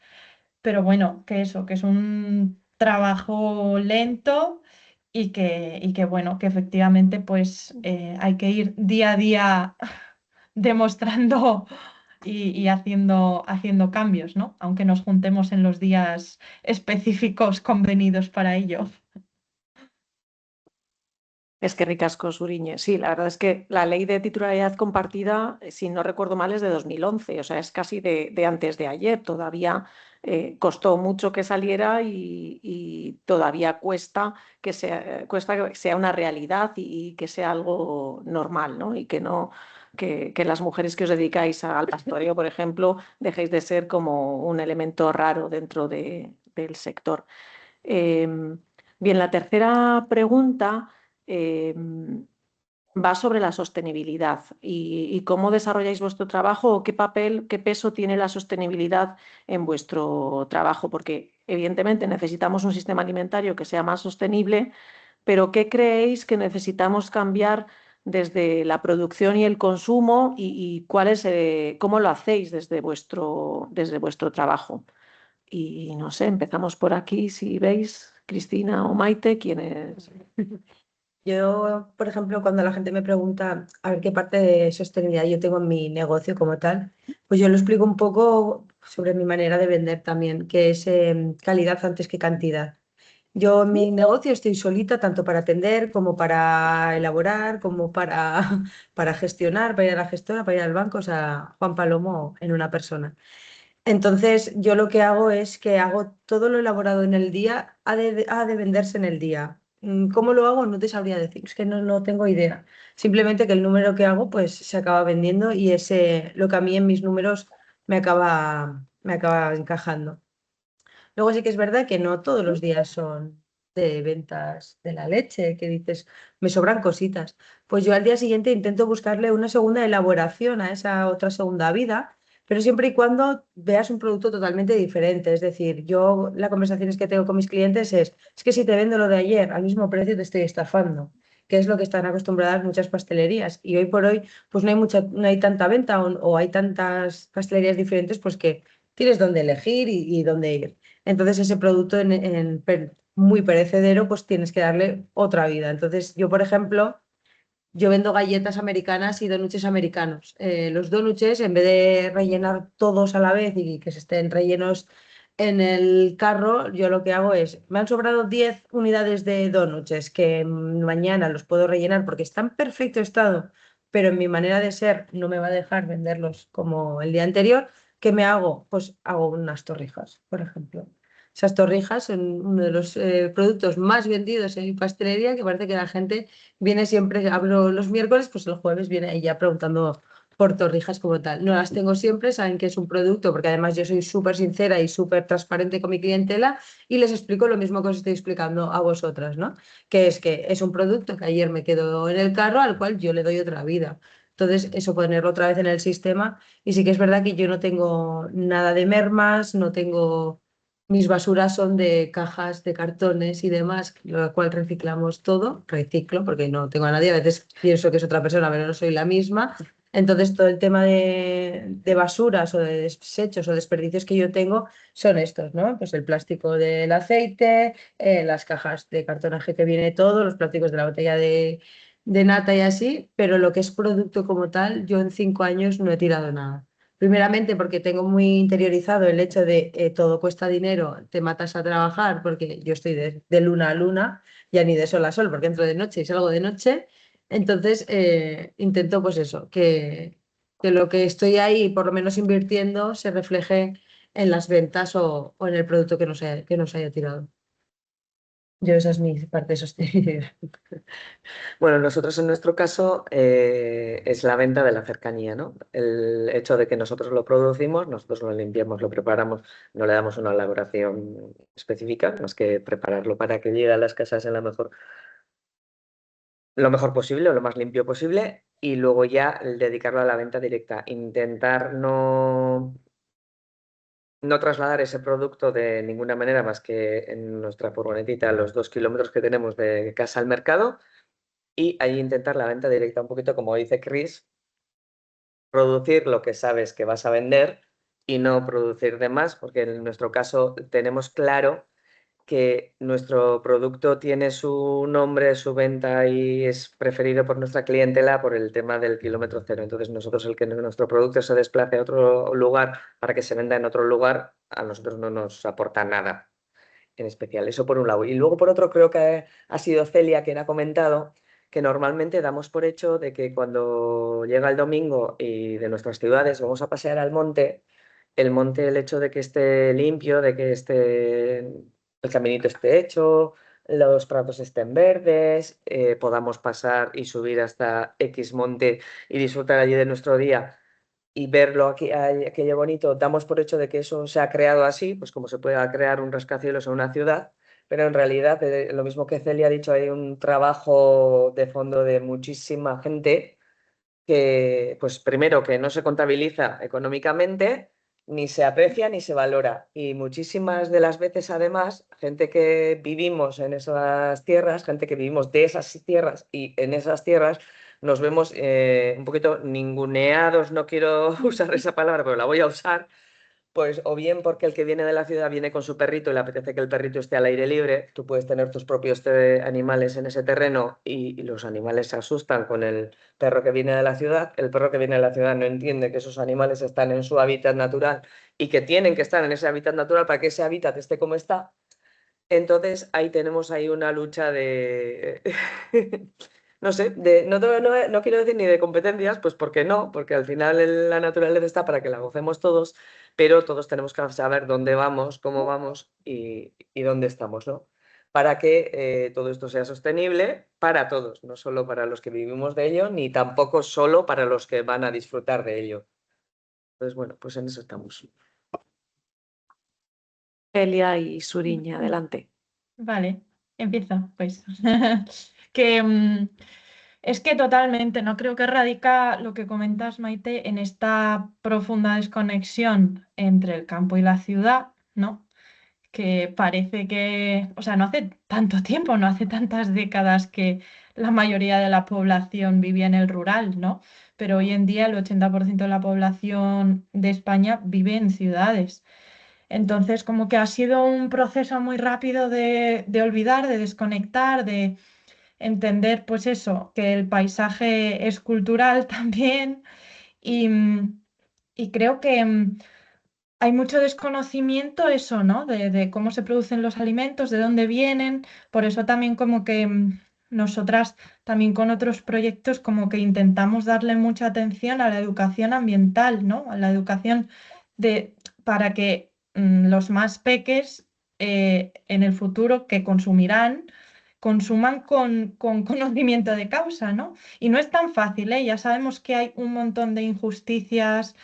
pero bueno, que eso, que es un trabajo lento y que bueno, que efectivamente pues hay que ir día a día demostrando y haciendo cambios, ¿no? Aunque nos juntemos en los días específicos convenidos para ello. Es que ricasco, Suriñe. Sí, la verdad es que la ley de titularidad compartida, si no recuerdo mal, es de 2011, o sea, es casi de antes de ayer. Todavía costó mucho que saliera y todavía cuesta que sea una realidad y que sea algo normal, ¿no? Y que no, que las mujeres que os dedicáis al pastoreo, por ejemplo, dejéis de ser como un elemento raro dentro del sector. Bien, la tercera pregunta va sobre la sostenibilidad y cómo desarrolláis vuestro trabajo o qué papel, qué peso tiene la sostenibilidad en vuestro trabajo, porque evidentemente necesitamos un sistema alimentario que sea más sostenible, pero ¿qué creéis que necesitamos cambiar desde la producción y el consumo y cómo lo hacéis desde vuestro trabajo? Y no sé, empezamos por aquí, si veis, Cristina o Maite, ¿quién es? Yo, por ejemplo, cuando la gente me pregunta a ver qué parte de sostenibilidad yo tengo en mi negocio como tal, pues yo lo explico un poco sobre mi manera de vender también, que es calidad antes que cantidad. Yo en mi negocio estoy solita tanto para atender como para elaborar, como para gestionar, para ir a la gestora, para ir al banco, o sea, Juan Palomo en una persona. Entonces, yo lo que hago es que hago todo lo elaborado en el día, ha de venderse en el día. ¿Cómo lo hago? No te sabría decir, es que no tengo idea. Simplemente que el número que hago, pues se acaba vendiendo y ese, lo que a mí en mis números me acaba encajando. Luego sí que es verdad que no todos los días son de ventas de la leche, que dices, me sobran cositas. Pues yo al día siguiente intento buscarle una segunda elaboración a esa otra segunda vida, pero siempre y cuando veas un producto totalmente diferente. Es decir, yo las conversaciones que tengo con mis clientes es que si te vendo lo de ayer al mismo precio te estoy estafando, que es lo que están acostumbradas muchas pastelerías. Y hoy por hoy, pues no hay tanta venta o hay tantas pastelerías diferentes, pues que tienes dónde elegir y dónde ir. Entonces ese producto muy perecedero, pues tienes que darle otra vida. Entonces yo, por ejemplo, yo vendo galletas americanas y donuts americanos. Los donuts, en vez de rellenar todos a la vez y que se estén rellenos en el carro, yo lo que hago es, me han sobrado 10 unidades de donuts que mañana los puedo rellenar porque están en perfecto estado, pero en mi manera de ser no me va a dejar venderlos como el día anterior. ¿Qué me hago? Pues hago unas torrijas, por ejemplo. Esas torrijas son uno de los productos más vendidos en mi pastelería, que parece que la gente viene siempre, abro los miércoles, pues el jueves viene ella preguntando por torrijas como tal. No las tengo siempre, saben que es un producto, porque además yo soy súper sincera y súper transparente con mi clientela y les explico lo mismo que os estoy explicando a vosotras, ¿no? Que es un producto que ayer me quedó en el carro al cual yo le doy otra vida. Entonces, eso ponerlo otra vez en el sistema. Y sí que es verdad que yo no tengo nada de mermas, no tengo. Mis basuras son de cajas de cartones y demás, lo cual reciclamos todo, reciclo porque no tengo a nadie, a veces pienso que es otra persona, pero no soy la misma. Entonces todo el tema de basuras o de desechos o desperdicios que yo tengo son estos, ¿no? Pues el plástico del aceite, las cajas de cartonaje que viene todo, los plásticos de la botella de nata y así, pero lo que es producto como tal, yo en 5 años no he tirado nada. Primeramente porque tengo muy interiorizado el hecho de todo cuesta dinero, te matas a trabajar, porque yo estoy de luna a luna, ya ni de sol a sol, porque entro de noche y salgo de noche. Entonces intento pues eso, que lo que estoy ahí por lo menos invirtiendo se refleje en las ventas o en el producto que nos haya tirado. Yo esa es mi parte de sostenibilidad. Bueno, nosotros en nuestro caso es la venta de la cercanía, ¿no? El hecho de que nosotros lo producimos, nosotros lo limpiamos, lo preparamos, no le damos una elaboración específica, más que prepararlo para que llegue a las casas en lo mejor posible o lo más limpio posible y luego ya el dedicarlo a la venta directa. Intentar no trasladar ese producto de ninguna manera más que en nuestra furgonetita los 2 kilómetros que tenemos de casa al mercado y ahí intentar la venta directa un poquito, como dice Chris, producir lo que sabes que vas a vender y no producir de más, porque en nuestro caso tenemos claro que nuestro producto tiene su nombre, su venta y es preferido por nuestra clientela por el tema del kilómetro cero. Entonces nosotros el que nuestro producto se desplace a otro lugar para que se venda en otro lugar, a nosotros no nos aporta nada en especial. Eso por un lado. Y luego por otro creo que ha sido Celia quien ha comentado que normalmente damos por hecho de que cuando llega el domingo y de nuestras ciudades vamos a pasear al monte, el monte, el hecho de que esté limpio, de que el caminito esté hecho, los prados estén verdes, podamos pasar y subir hasta X monte y disfrutar allí de nuestro día y verlo aquí, aquello bonito, damos por hecho de que eso se ha creado así, pues como se puede crear un rascacielos en una ciudad, pero en realidad, lo mismo que Celia ha dicho, hay un trabajo de fondo de muchísima gente que, pues primero, que no se contabiliza económicamente, ni se aprecia ni se valora. Y muchísimas de las veces, además, gente que vivimos en esas tierras, gente que vivimos de esas tierras y en esas tierras, nos vemos un poquito ninguneados, no quiero usar esa palabra, pero la voy a usar, pues o bien porque el que viene de la ciudad viene con su perrito y le apetece que el perrito esté al aire libre, tú puedes tener tus propios animales en ese terreno y los animales se asustan con el perro que viene de la ciudad, el perro que viene de la ciudad no entiende que esos animales están en su hábitat natural y que tienen que estar en ese hábitat natural para que ese hábitat esté como está. Entonces ahí tenemos ahí una lucha de, no sé, no quiero decir ni de competencias, pues porque no, porque al final la naturaleza está para que la gocemos todos, pero todos tenemos que saber dónde vamos, cómo vamos y dónde estamos, ¿no? Para que todo esto sea sostenible para todos, no solo para los que vivimos de ello, ni tampoco solo para los que van a disfrutar de ello. Entonces, bueno, pues en eso estamos. Elia y Suriña, adelante. Vale, empiezo, pues. Que es que totalmente, no creo que radica lo que comentas, Maite, en esta profunda desconexión entre el campo y la ciudad, ¿no? Que parece que, o sea, no hace tanto tiempo, no hace tantas décadas que la mayoría de la población vivía en el rural, ¿no? Pero hoy en día el 80% de la población de España vive en ciudades. Entonces, como que ha sido un proceso muy rápido de olvidar, de desconectar, de entender, pues eso, que el paisaje es cultural también y, y creo que hay mucho desconocimiento eso, ¿no? De cómo se producen los alimentos, de dónde vienen. Por eso también como que nosotras también con otros proyectos como que intentamos darle mucha atención a la educación ambiental, ¿no? A la educación para que los más peques en el futuro que consumirán, consuman con conocimiento de causa, ¿no? Y no es tan fácil, ¿eh? Ya sabemos que hay un montón de injusticias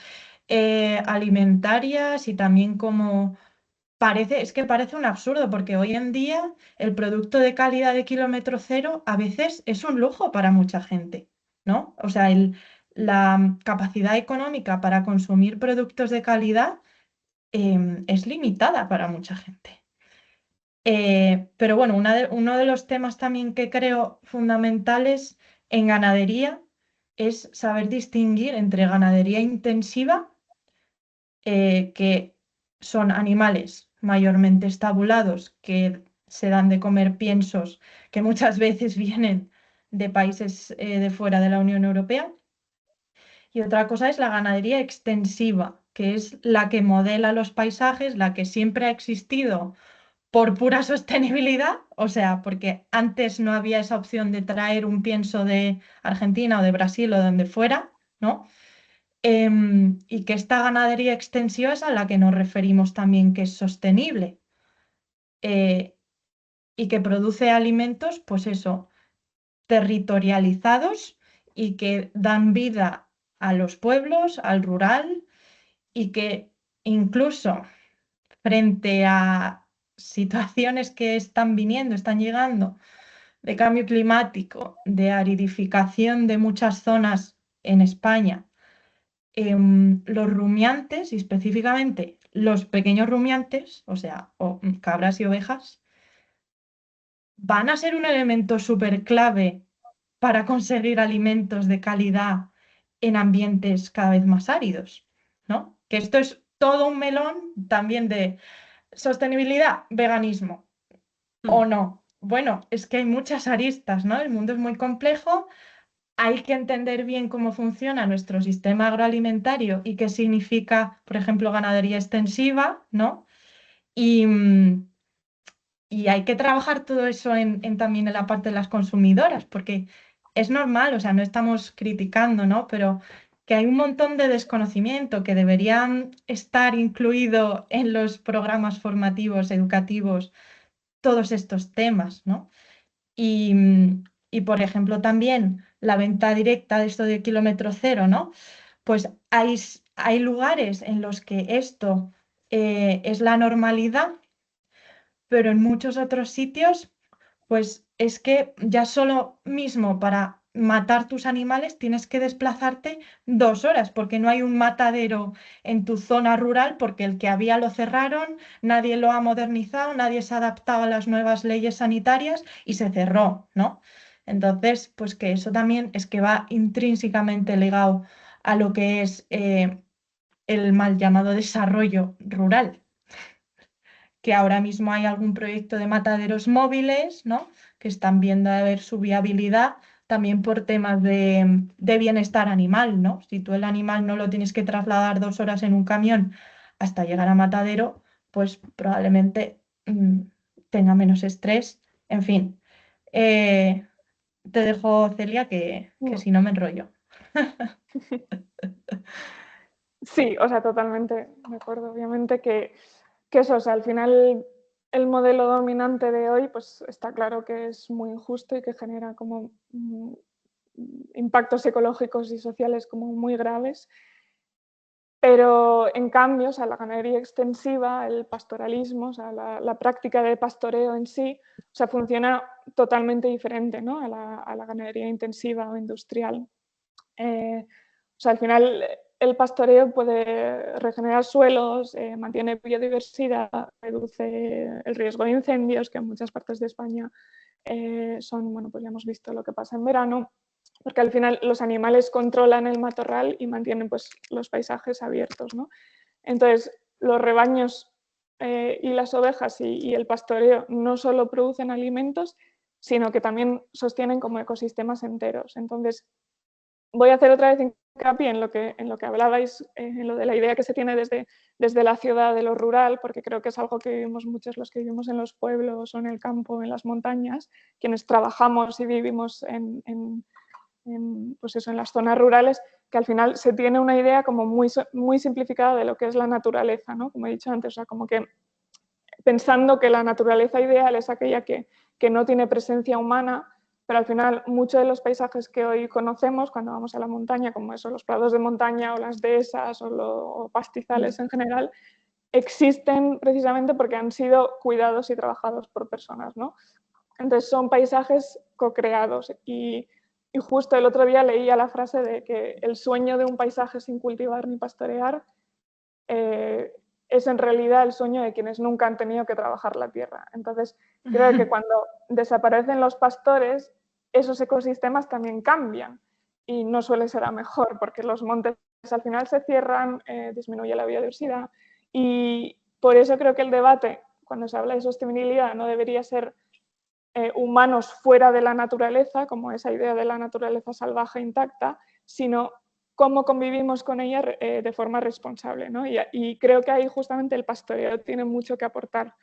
alimentarias y también como es que parece un absurdo porque hoy en día el producto de calidad de kilómetro cero a veces es un lujo para mucha gente, ¿no? O sea, la capacidad económica para consumir productos de calidad es limitada para mucha gente. Pero bueno, uno de los temas también que creo fundamentales en ganadería es saber distinguir entre ganadería intensiva que son animales mayormente estabulados que se dan de comer piensos que muchas veces vienen de países de fuera de la Unión Europea. Y otra cosa es la ganadería extensiva, que es la que modela los paisajes, la que siempre ha existido por pura sostenibilidad, o sea, porque antes no había esa opción de traer un pienso de Argentina o de Brasil o de donde fuera, ¿no? Y que esta ganadería extensiva es a la que nos referimos también que es sostenible eh, y que produce alimentos, pues eso, territorializados y que dan vida a los pueblos, al rural y que incluso frente a situaciones que están viniendo, están llegando de cambio climático, de aridificación de muchas zonas en España, los rumiantes, y específicamente los pequeños rumiantes, o sea, cabras y ovejas, van a ser un elemento súper clave para conseguir alimentos de calidad en ambientes cada vez más áridos, ¿no? Que esto es todo un melón también de sostenibilidad, veganismo, o no. Bueno, es que hay muchas aristas, ¿no? El mundo es muy complejo. Hay que entender bien cómo funciona nuestro sistema agroalimentario y qué significa, por ejemplo, ganadería extensiva, ¿no? Y, y hay que trabajar todo eso también en la parte de las consumidoras, porque es normal, o sea, no estamos criticando, ¿no? Pero que hay un montón de desconocimiento que deberían estar incluido en los programas formativos, educativos, todos estos temas, ¿no? Y, y, por ejemplo, también la venta directa de esto de kilómetro cero, ¿no? Pues hay lugares en los que esto es la normalidad, pero en muchos otros sitios, pues es que ya solo mismo para matar tus animales tienes que desplazarte 2 horas, porque no hay un matadero en tu zona rural, porque el que había lo cerraron, nadie lo ha modernizado, nadie se ha adaptado a las nuevas leyes sanitarias y se cerró, ¿no? Entonces, pues que eso también es que va intrínsecamente ligado a lo que es el mal llamado desarrollo rural, que ahora mismo hay algún proyecto de mataderos móviles, ¿no? Que están viendo a ver su viabilidad también por temas de bienestar animal, ¿no? Si tú el animal no lo tienes que trasladar 2 horas en un camión hasta llegar a matadero, pues probablemente tenga menos estrés, en fin. Te dejo, Celia, que si no me enrollo. Sí, o sea, totalmente de acuerdo. Obviamente que eso, o sea, al final el modelo dominante de hoy, pues está claro que es muy injusto y que genera como impactos ecológicos y sociales como muy graves. Pero en cambio, o sea, la ganadería extensiva, el pastoralismo, o sea, la práctica de pastoreo en sí, o sea, funciona totalmente diferente, ¿no? a la ganadería intensiva o industrial. O sea, al final el pastoreo puede regenerar suelos, mantiene biodiversidad, reduce el riesgo de incendios, que en muchas partes de España son, bueno, pues ya hemos visto lo que pasa en verano, porque al final los animales controlan el matorral y mantienen pues, los paisajes abiertos, ¿no? Entonces, los rebaños y las ovejas y el pastoreo no solo producen alimentos, sino que también sostienen como ecosistemas enteros. Entonces, voy a hacer otra vez hincapié en lo que hablabais, en lo de la idea que se tiene desde la ciudad de lo rural, porque creo que es algo que vivimos muchos los que vivimos en los pueblos o en el campo, en las montañas, quienes trabajamos y vivimos pues eso, en las zonas rurales, que al final se tiene una idea como muy simplificada de lo que es la naturaleza, ¿no? Como he dicho antes, o sea, como que pensando que la naturaleza ideal es aquella que no tiene presencia humana, pero al final muchos de los paisajes que hoy conocemos cuando vamos a la montaña, como eso, los prados de montaña o las dehesas o pastizales en general, existen precisamente porque han sido cuidados y trabajados por personas, ¿no? Entonces son paisajes co-creados y justo el otro día leía la frase de que el sueño de un paisaje sin cultivar ni pastorear es en realidad el sueño de quienes nunca han tenido que trabajar la tierra. Entonces, creo que cuando desaparecen los pastores, esos ecosistemas también cambian y no suele ser a mejor, porque los montes al final se cierran, disminuye la biodiversidad y por eso creo que el debate, cuando se habla de sostenibilidad, no debería ser humanos fuera de la naturaleza, como esa idea de la naturaleza salvaje intacta, sino cómo convivimos con ella de forma responsable, ¿no? Y creo que ahí justamente el pastoreo tiene mucho que aportar.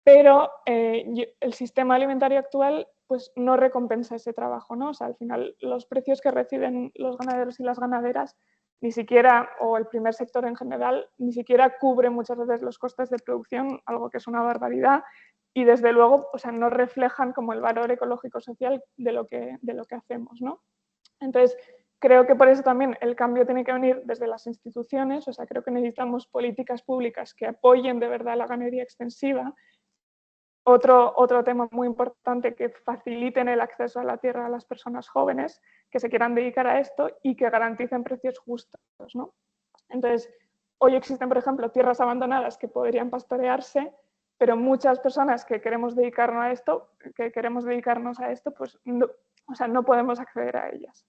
Pero el sistema alimentario actual pues, no recompensa ese trabajo, ¿no? O sea, al final los precios que reciben los ganaderos y las ganaderas ni siquiera, o el primer sector en general, ni siquiera cubre muchas veces los costes de producción, algo que es una barbaridad, y desde luego o sea, no reflejan como el valor ecológico-social de lo que hacemos, ¿no? Entonces, creo que por eso también el cambio tiene que venir desde las instituciones, o sea, creo que necesitamos políticas públicas que apoyen de verdad la ganadería extensiva. Otro tema muy importante, que faciliten el acceso a la tierra a las personas jóvenes que se quieran dedicar a esto y que garanticen precios justos, ¿no? Entonces, hoy existen, por ejemplo, tierras abandonadas que podrían pastorearse, pero muchas personas que queremos dedicarnos a esto, pues no, o sea, no podemos acceder a ellas.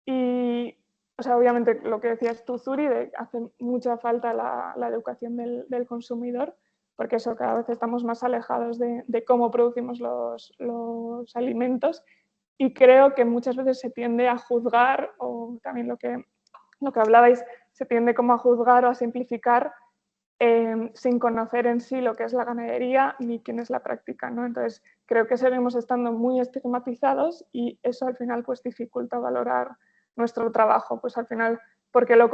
Y, o sea, obviamente, lo que decías tú, Zuri, de hace mucha falta la educación del consumidor, porque eso, cada vez estamos más alejados de cómo producimos los alimentos y creo que muchas veces se tiende a juzgar, o también lo que hablabais, se tiende como a juzgar o a simplificar sin conocer en sí lo que es la ganadería ni quiénes la practican, ¿no? Entonces, creo que seguimos estando muy estigmatizados y eso al final pues dificulta valorar nuestro trabajo, pues al final, porque lo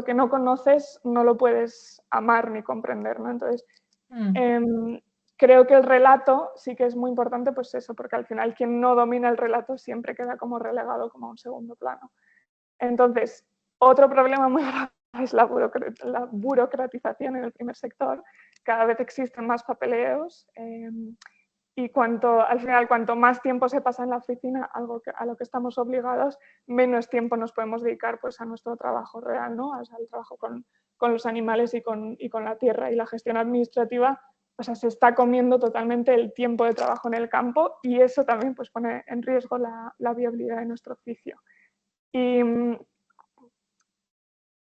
que no conoces no lo puedes amar ni comprender, ¿no? Entonces, creo que el relato sí que es muy importante, pues eso, porque al final quien no domina el relato siempre queda como relegado como a un segundo plano. Entonces, otro problema muy grave es la burocratización en el primer sector. Cada vez existen más papeleos y al final, cuanto más tiempo se pasa en la oficina, algo a lo que estamos obligados, menos tiempo nos podemos dedicar pues, a nuestro trabajo real, ¿no? O sea, al trabajo con los animales y con la tierra. Y la gestión administrativa, o sea, se está comiendo totalmente el tiempo de trabajo en el campo y eso también pues, pone en riesgo la viabilidad de nuestro oficio. Y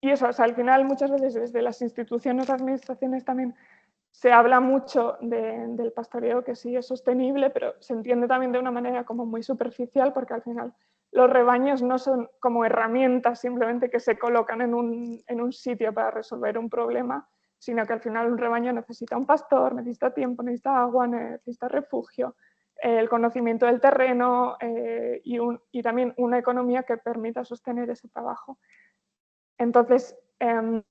eso, o sea, al final muchas veces desde las instituciones o administraciones también se habla mucho del pastoreo que sí es sostenible, pero se entiende también de una manera como muy superficial porque al final los rebaños no son como herramientas simplemente que se colocan en un sitio para resolver un problema, sino que al final un rebaño necesita un pastor, necesita tiempo, necesita agua, necesita refugio, el conocimiento del terreno y también una economía que permita sostener ese trabajo. Entonces, al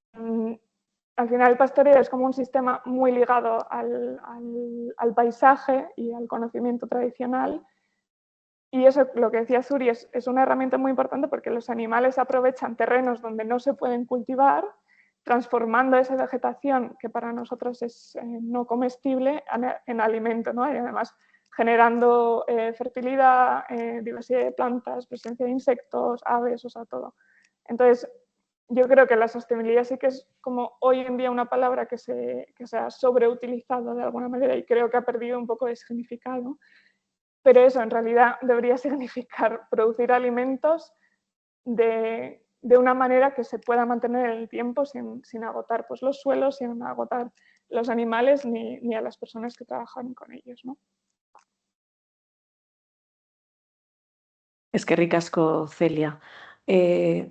final el pastoreo es como un sistema muy ligado al paisaje y al conocimiento tradicional. Y eso, lo que decía Zuri, es una herramienta muy importante porque los animales aprovechan terrenos donde no se pueden cultivar, transformando esa vegetación que para nosotros es no comestible en alimento, ¿no? Y además generando fertilidad, diversidad de plantas, presencia de insectos, aves, o sea, todo. Entonces, yo creo que la sostenibilidad sí que es como hoy en día una palabra que se ha sobreutilizado de alguna manera y creo que ha perdido un poco de significado. Pero eso en realidad debería significar producir alimentos de una manera que se pueda mantener en el tiempo sin agotar pues, los suelos, sin agotar los animales ni a las personas que trabajan con ellos, ¿no? Es que ricasco, Celia.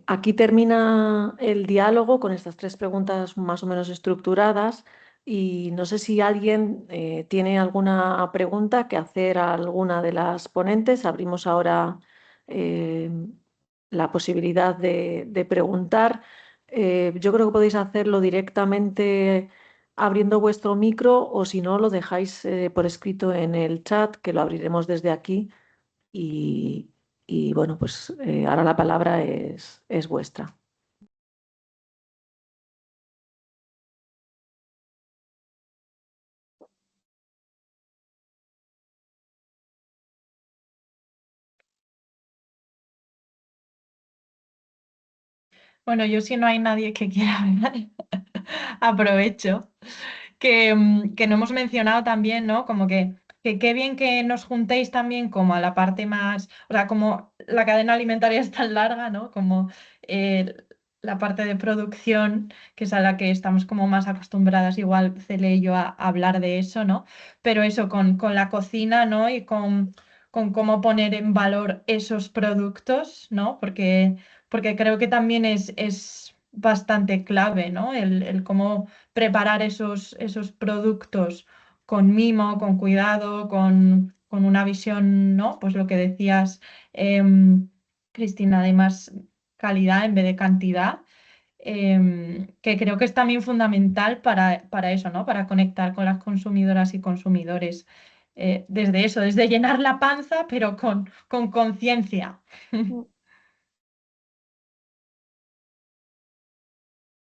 Aquí termina el diálogo con estas tres preguntas más o menos estructuradas y no sé si alguien tiene alguna pregunta que hacer a alguna de las ponentes. Abrimos ahora eh, la posibilidad de preguntar. Yo creo que podéis hacerlo directamente abriendo vuestro micro o si no lo dejáis por escrito en el chat, que lo abriremos desde aquí y, y bueno, pues ahora la palabra es vuestra. Bueno, yo si no hay nadie que quiera hablar, aprovecho. Que no hemos mencionado también, ¿no? Como que qué bien que nos juntéis también como a la parte más, o sea, como la cadena alimentaria es tan larga, ¿no? Como eh, la parte de producción, que es a la que estamos como más acostumbradas, igual Cele y yo, a hablar de eso, ¿no? Pero eso con la cocina, ¿no? Y con cómo poner en valor esos productos, ¿no? Porque creo que también es bastante clave, ¿no? El cómo preparar esos productos con mimo, con cuidado, con una visión, ¿no? Pues lo que decías, Cristina, de más calidad en vez de cantidad, que creo que es también fundamental para eso, ¿no? Para conectar con las consumidoras y consumidores. Desde eso, desde llenar la panza, pero con conciencia.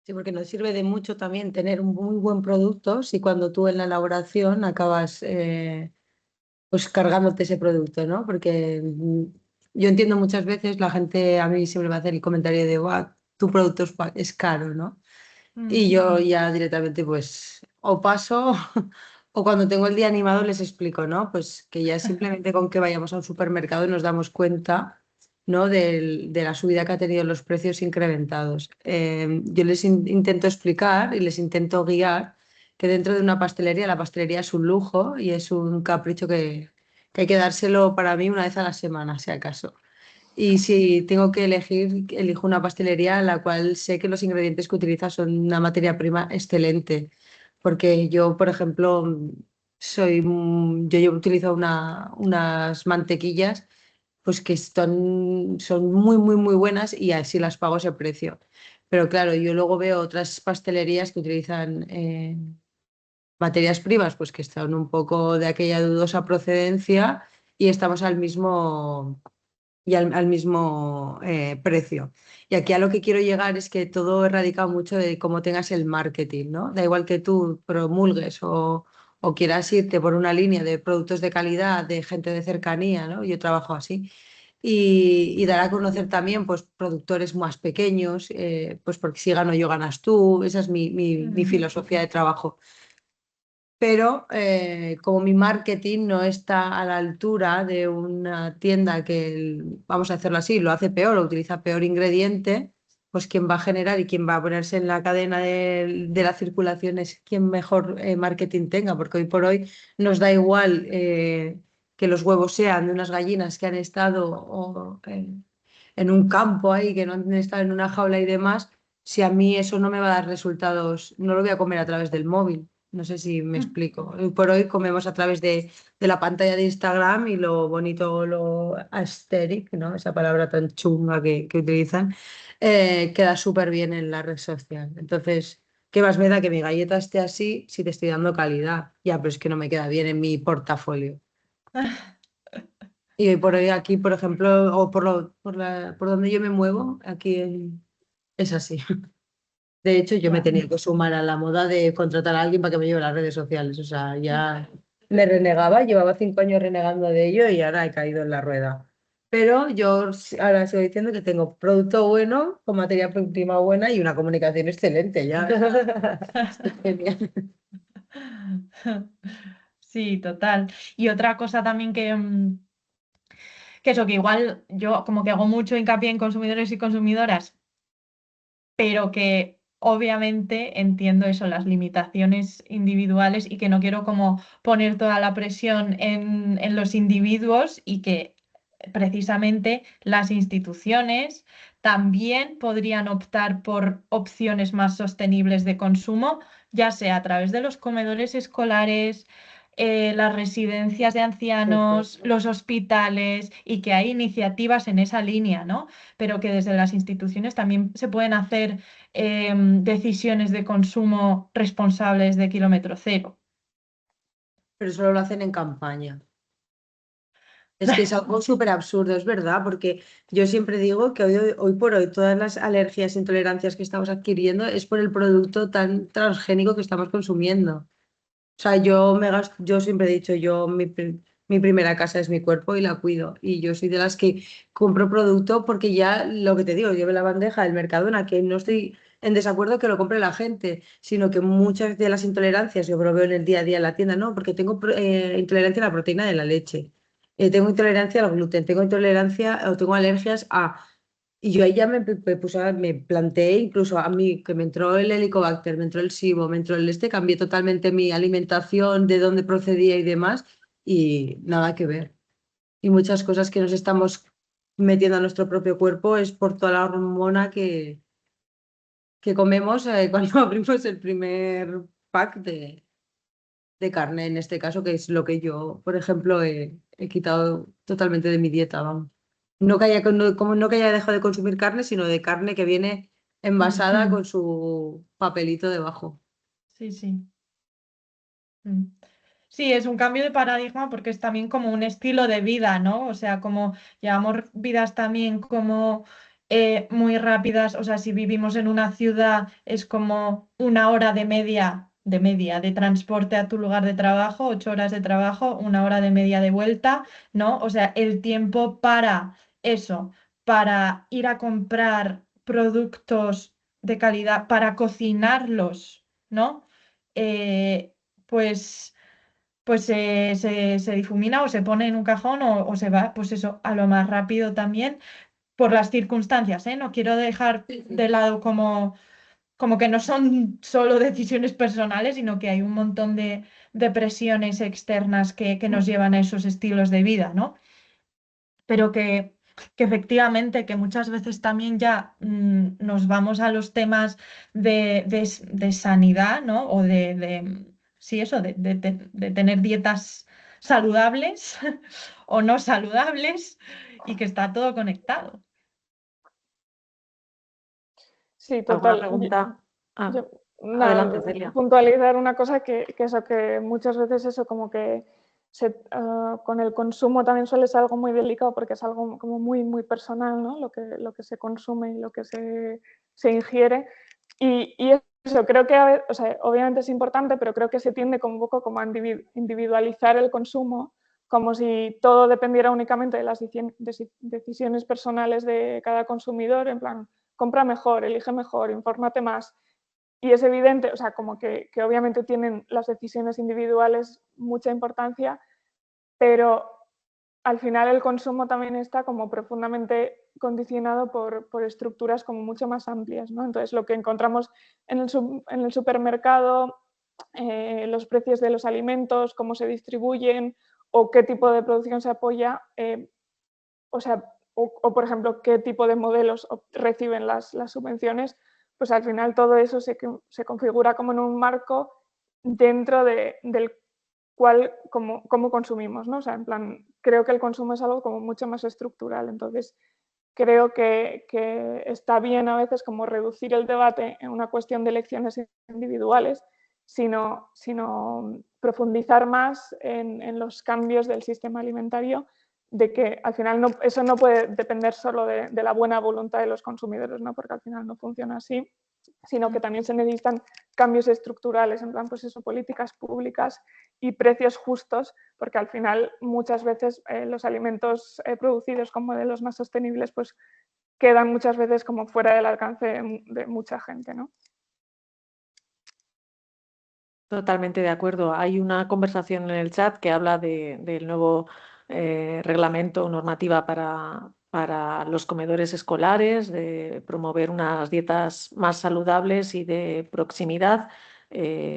Sí, porque nos sirve de mucho también tener un muy buen producto si cuando tú en la elaboración acabas pues cargándote ese producto, ¿no? Porque yo entiendo muchas veces la gente a mí siempre me hace el comentario de, "Guau, tu producto es caro, ¿no?" Y yo ya directamente pues o paso o cuando tengo el día animado les explico, ¿no? Pues que ya simplemente con que vayamos a un supermercado nos damos cuenta, ¿no? De la subida que ha tenido los precios incrementados. Yo les intento explicar y les intento guiar que dentro de una pastelería, la pastelería es un lujo y es un capricho que hay que dárselo para mí una vez a la semana, si acaso. Y si tengo que elegir, elijo una pastelería en la cual sé que los ingredientes que utiliza son una materia prima excelente. Porque yo, por ejemplo, yo utilizo unas mantequillas pues que son muy, muy, muy buenas y así las pago ese precio. Pero claro, yo luego veo otras pastelerías que utilizan materias primas, pues que están un poco de aquella dudosa procedencia y estamos al mismo precio. Y aquí a lo que quiero llegar es que todo radica mucho de cómo tengas el marketing, ¿no? Da igual que tú promulgues o quieras irte por una línea de productos de calidad, de gente de cercanía, ¿no? Yo trabajo así. Y dar a conocer también pues, productores más pequeños, pues porque si gano yo ganas tú, esa es mi filosofía de trabajo, pero como mi marketing no está a la altura de una tienda que, vamos a hacerlo así, lo hace peor o utiliza peor ingrediente, pues quien va a generar y quien va a ponerse en la cadena de la circulación es quien mejor marketing tenga, porque hoy por hoy nos da igual que los huevos sean de unas gallinas que han estado en un campo ahí, que no han estado en una jaula y demás, si a mí eso no me va a dar resultados, no lo voy a comer a través del móvil. No sé si me explico. Hoy por hoy comemos a través de la pantalla de Instagram y lo bonito, lo aesthetic, ¿no? Esa palabra tan chunga que utilizan, queda súper bien en la red social. Entonces, ¿qué más me da que mi galleta esté así si te estoy dando calidad? Ya, pero es que no me queda bien en mi portafolio. Y hoy por hoy aquí, por ejemplo, o por donde yo me muevo, es así. De hecho, yo me Ya. tenía que sumar a la moda de contratar a alguien para que me lleve las redes sociales. O sea, ya me renegaba, llevaba 5 años renegando de ello y ahora he caído en la rueda. Pero yo ahora sigo diciendo que tengo producto bueno, con materia prima buena y una comunicación excelente. Ya. Estoy genial. Sí, total. Y otra cosa también que eso, que igual yo como que hago mucho hincapié en consumidores y consumidoras, pero que obviamente entiendo eso, las limitaciones individuales y que no quiero como poner toda la presión en los individuos y que precisamente las instituciones también podrían optar por opciones más sostenibles de consumo, ya sea a través de los comedores escolares, las residencias de ancianos, los hospitales, y que hay iniciativas en esa línea, ¿no? Pero que desde las instituciones también se pueden hacer decisiones de consumo responsables de kilómetro cero. Pero solo lo hacen en campaña. Es que es algo súper absurdo, es verdad, porque yo siempre digo que hoy por hoy todas las alergias e intolerancias que estamos adquiriendo es por el producto tan transgénico que estamos consumiendo. O sea, yo siempre he dicho, mi primera casa es mi cuerpo y la cuido. Y yo soy de las que compro producto porque ya lo que te digo, llevo la bandeja del Mercadona, que no estoy en desacuerdo que lo compre la gente, sino que muchas de las intolerancias yo lo veo en el día a día en la tienda, no, porque tengo intolerancia a la proteína de la leche, tengo intolerancia al gluten, tengo intolerancia o tengo alergias a... Y yo ahí ya me planteé, incluso a mí, que me entró el Helicobacter, me entró el SIBO, me entró cambié totalmente mi alimentación, de dónde procedía y demás, y nada que ver. Y muchas cosas que nos estamos metiendo a nuestro propio cuerpo es por toda la hormona que comemos cuando abrimos el primer pack de carne, en este caso, que es lo que yo, por ejemplo, he quitado totalmente de mi dieta, vamos. No que haya dejado de consumir carne, sino de carne que viene envasada con su papelito debajo. Sí, sí. Mm. Sí, es un cambio de paradigma porque es también como un estilo de vida, ¿no? O sea, como llevamos vidas también como muy rápidas, o sea, si vivimos en una ciudad es como 1 hora de media de transporte a tu lugar de trabajo, 8 horas de trabajo, 1 hora de media de vuelta, ¿no? O sea, el tiempo para eso, para ir a comprar productos de calidad, para cocinarlos, ¿no? Eh, pues, pues se difumina o se pone en un cajón o se va, pues eso, a lo más rápido también por las circunstancias, ¿eh? No quiero dejar Sí, sí. de lado como que no son solo decisiones personales, sino que hay un montón de presiones externas que nos llevan a esos estilos de vida, ¿no? Pero que efectivamente, que muchas veces también ya nos vamos a los temas de sanidad, ¿no? O sí, eso, de tener dietas saludables o no saludables y que está todo conectado. Sí, ¿Alguna total. pregunta? Yo- Adelante, nada, Celia. puntualizar una cosa que eso, que muchas veces eso como que con el consumo también suele ser algo muy delicado porque es algo como muy, muy personal, ¿no? Lo que se consume y lo que se ingiere. Y eso creo que, o sea, obviamente es importante, pero creo que se tiende como un poco como a individualizar el consumo, como si todo dependiera únicamente de las decisiones personales de cada consumidor, en plan, compra mejor, elige mejor, infórmate más. Y es evidente, o sea, como que obviamente tienen las decisiones individuales mucha importancia, pero al final el consumo también está como profundamente condicionado por estructuras como mucho más amplias, ¿no? Entonces, lo que encontramos en el supermercado, los precios de los alimentos, cómo se distribuyen o qué tipo de producción se apoya, o sea, por ejemplo, qué tipo de modelos reciben las subvenciones, pues al final todo eso se configura como en un marco dentro del cual, cómo consumimos, ¿no? O sea, en plan, creo que el consumo es algo como mucho más estructural, entonces creo que está bien a veces como reducir el debate en una cuestión de elecciones individuales, sino profundizar más en los cambios del sistema alimentario, de que al final eso no puede depender solo de la buena voluntad de los consumidores, ¿no? Porque al final no funciona así, sino que también se necesitan cambios estructurales, en plan, pues eso, políticas públicas y precios justos, porque al final muchas veces los alimentos producidos con modelos más sostenibles pues quedan muchas veces como fuera del alcance de mucha gente, ¿no? Totalmente de acuerdo. Hay una conversación en el chat que habla del nuevo reglamento o normativa para los comedores escolares, de promover unas dietas más saludables y de proximidad.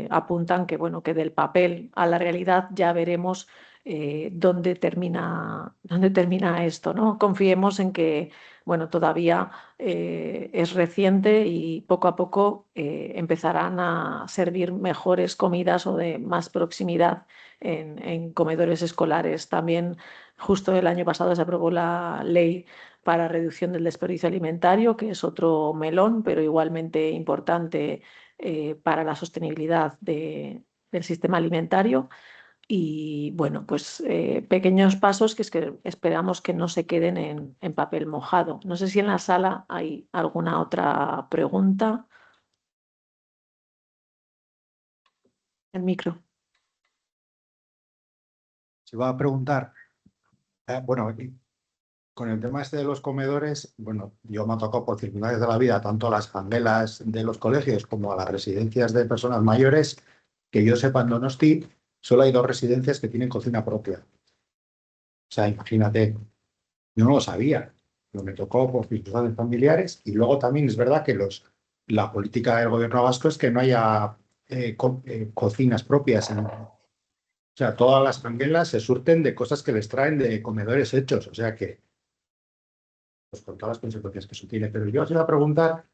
Apuntan que, bueno, que del papel a la realidad ya veremos dónde termina esto, ¿no? Confiemos en que, bueno, todavía es reciente y poco a poco empezarán a servir mejores comidas o de más proximidad en comedores escolares. También justo el año pasado se aprobó la ley para reducción del desperdicio alimentario, que es otro melón, pero igualmente importante para la sostenibilidad del sistema alimentario. Y bueno, pues pequeños pasos que esperamos que no se queden en papel mojado. No sé si en la sala hay alguna otra pregunta. El micro. Se va a preguntar, bueno, con el tema este de los comedores, bueno, yo me ha tocado por circunstancias de la vida, tanto a las candelas de los colegios como a las residencias de personas mayores, que yo sepa en Donosti, solo hay 2 residencias que tienen cocina propia. O sea, imagínate, yo no lo sabía, pero me tocó por circunstancias familiares y luego también es verdad que la política del gobierno vasco es que no haya cocinas propias. O sea, todas las candelas se surten de cosas que les traen de comedores hechos, o sea que, pues con todas las consecuencias que eso tiene. Pero yo os iba a preguntar,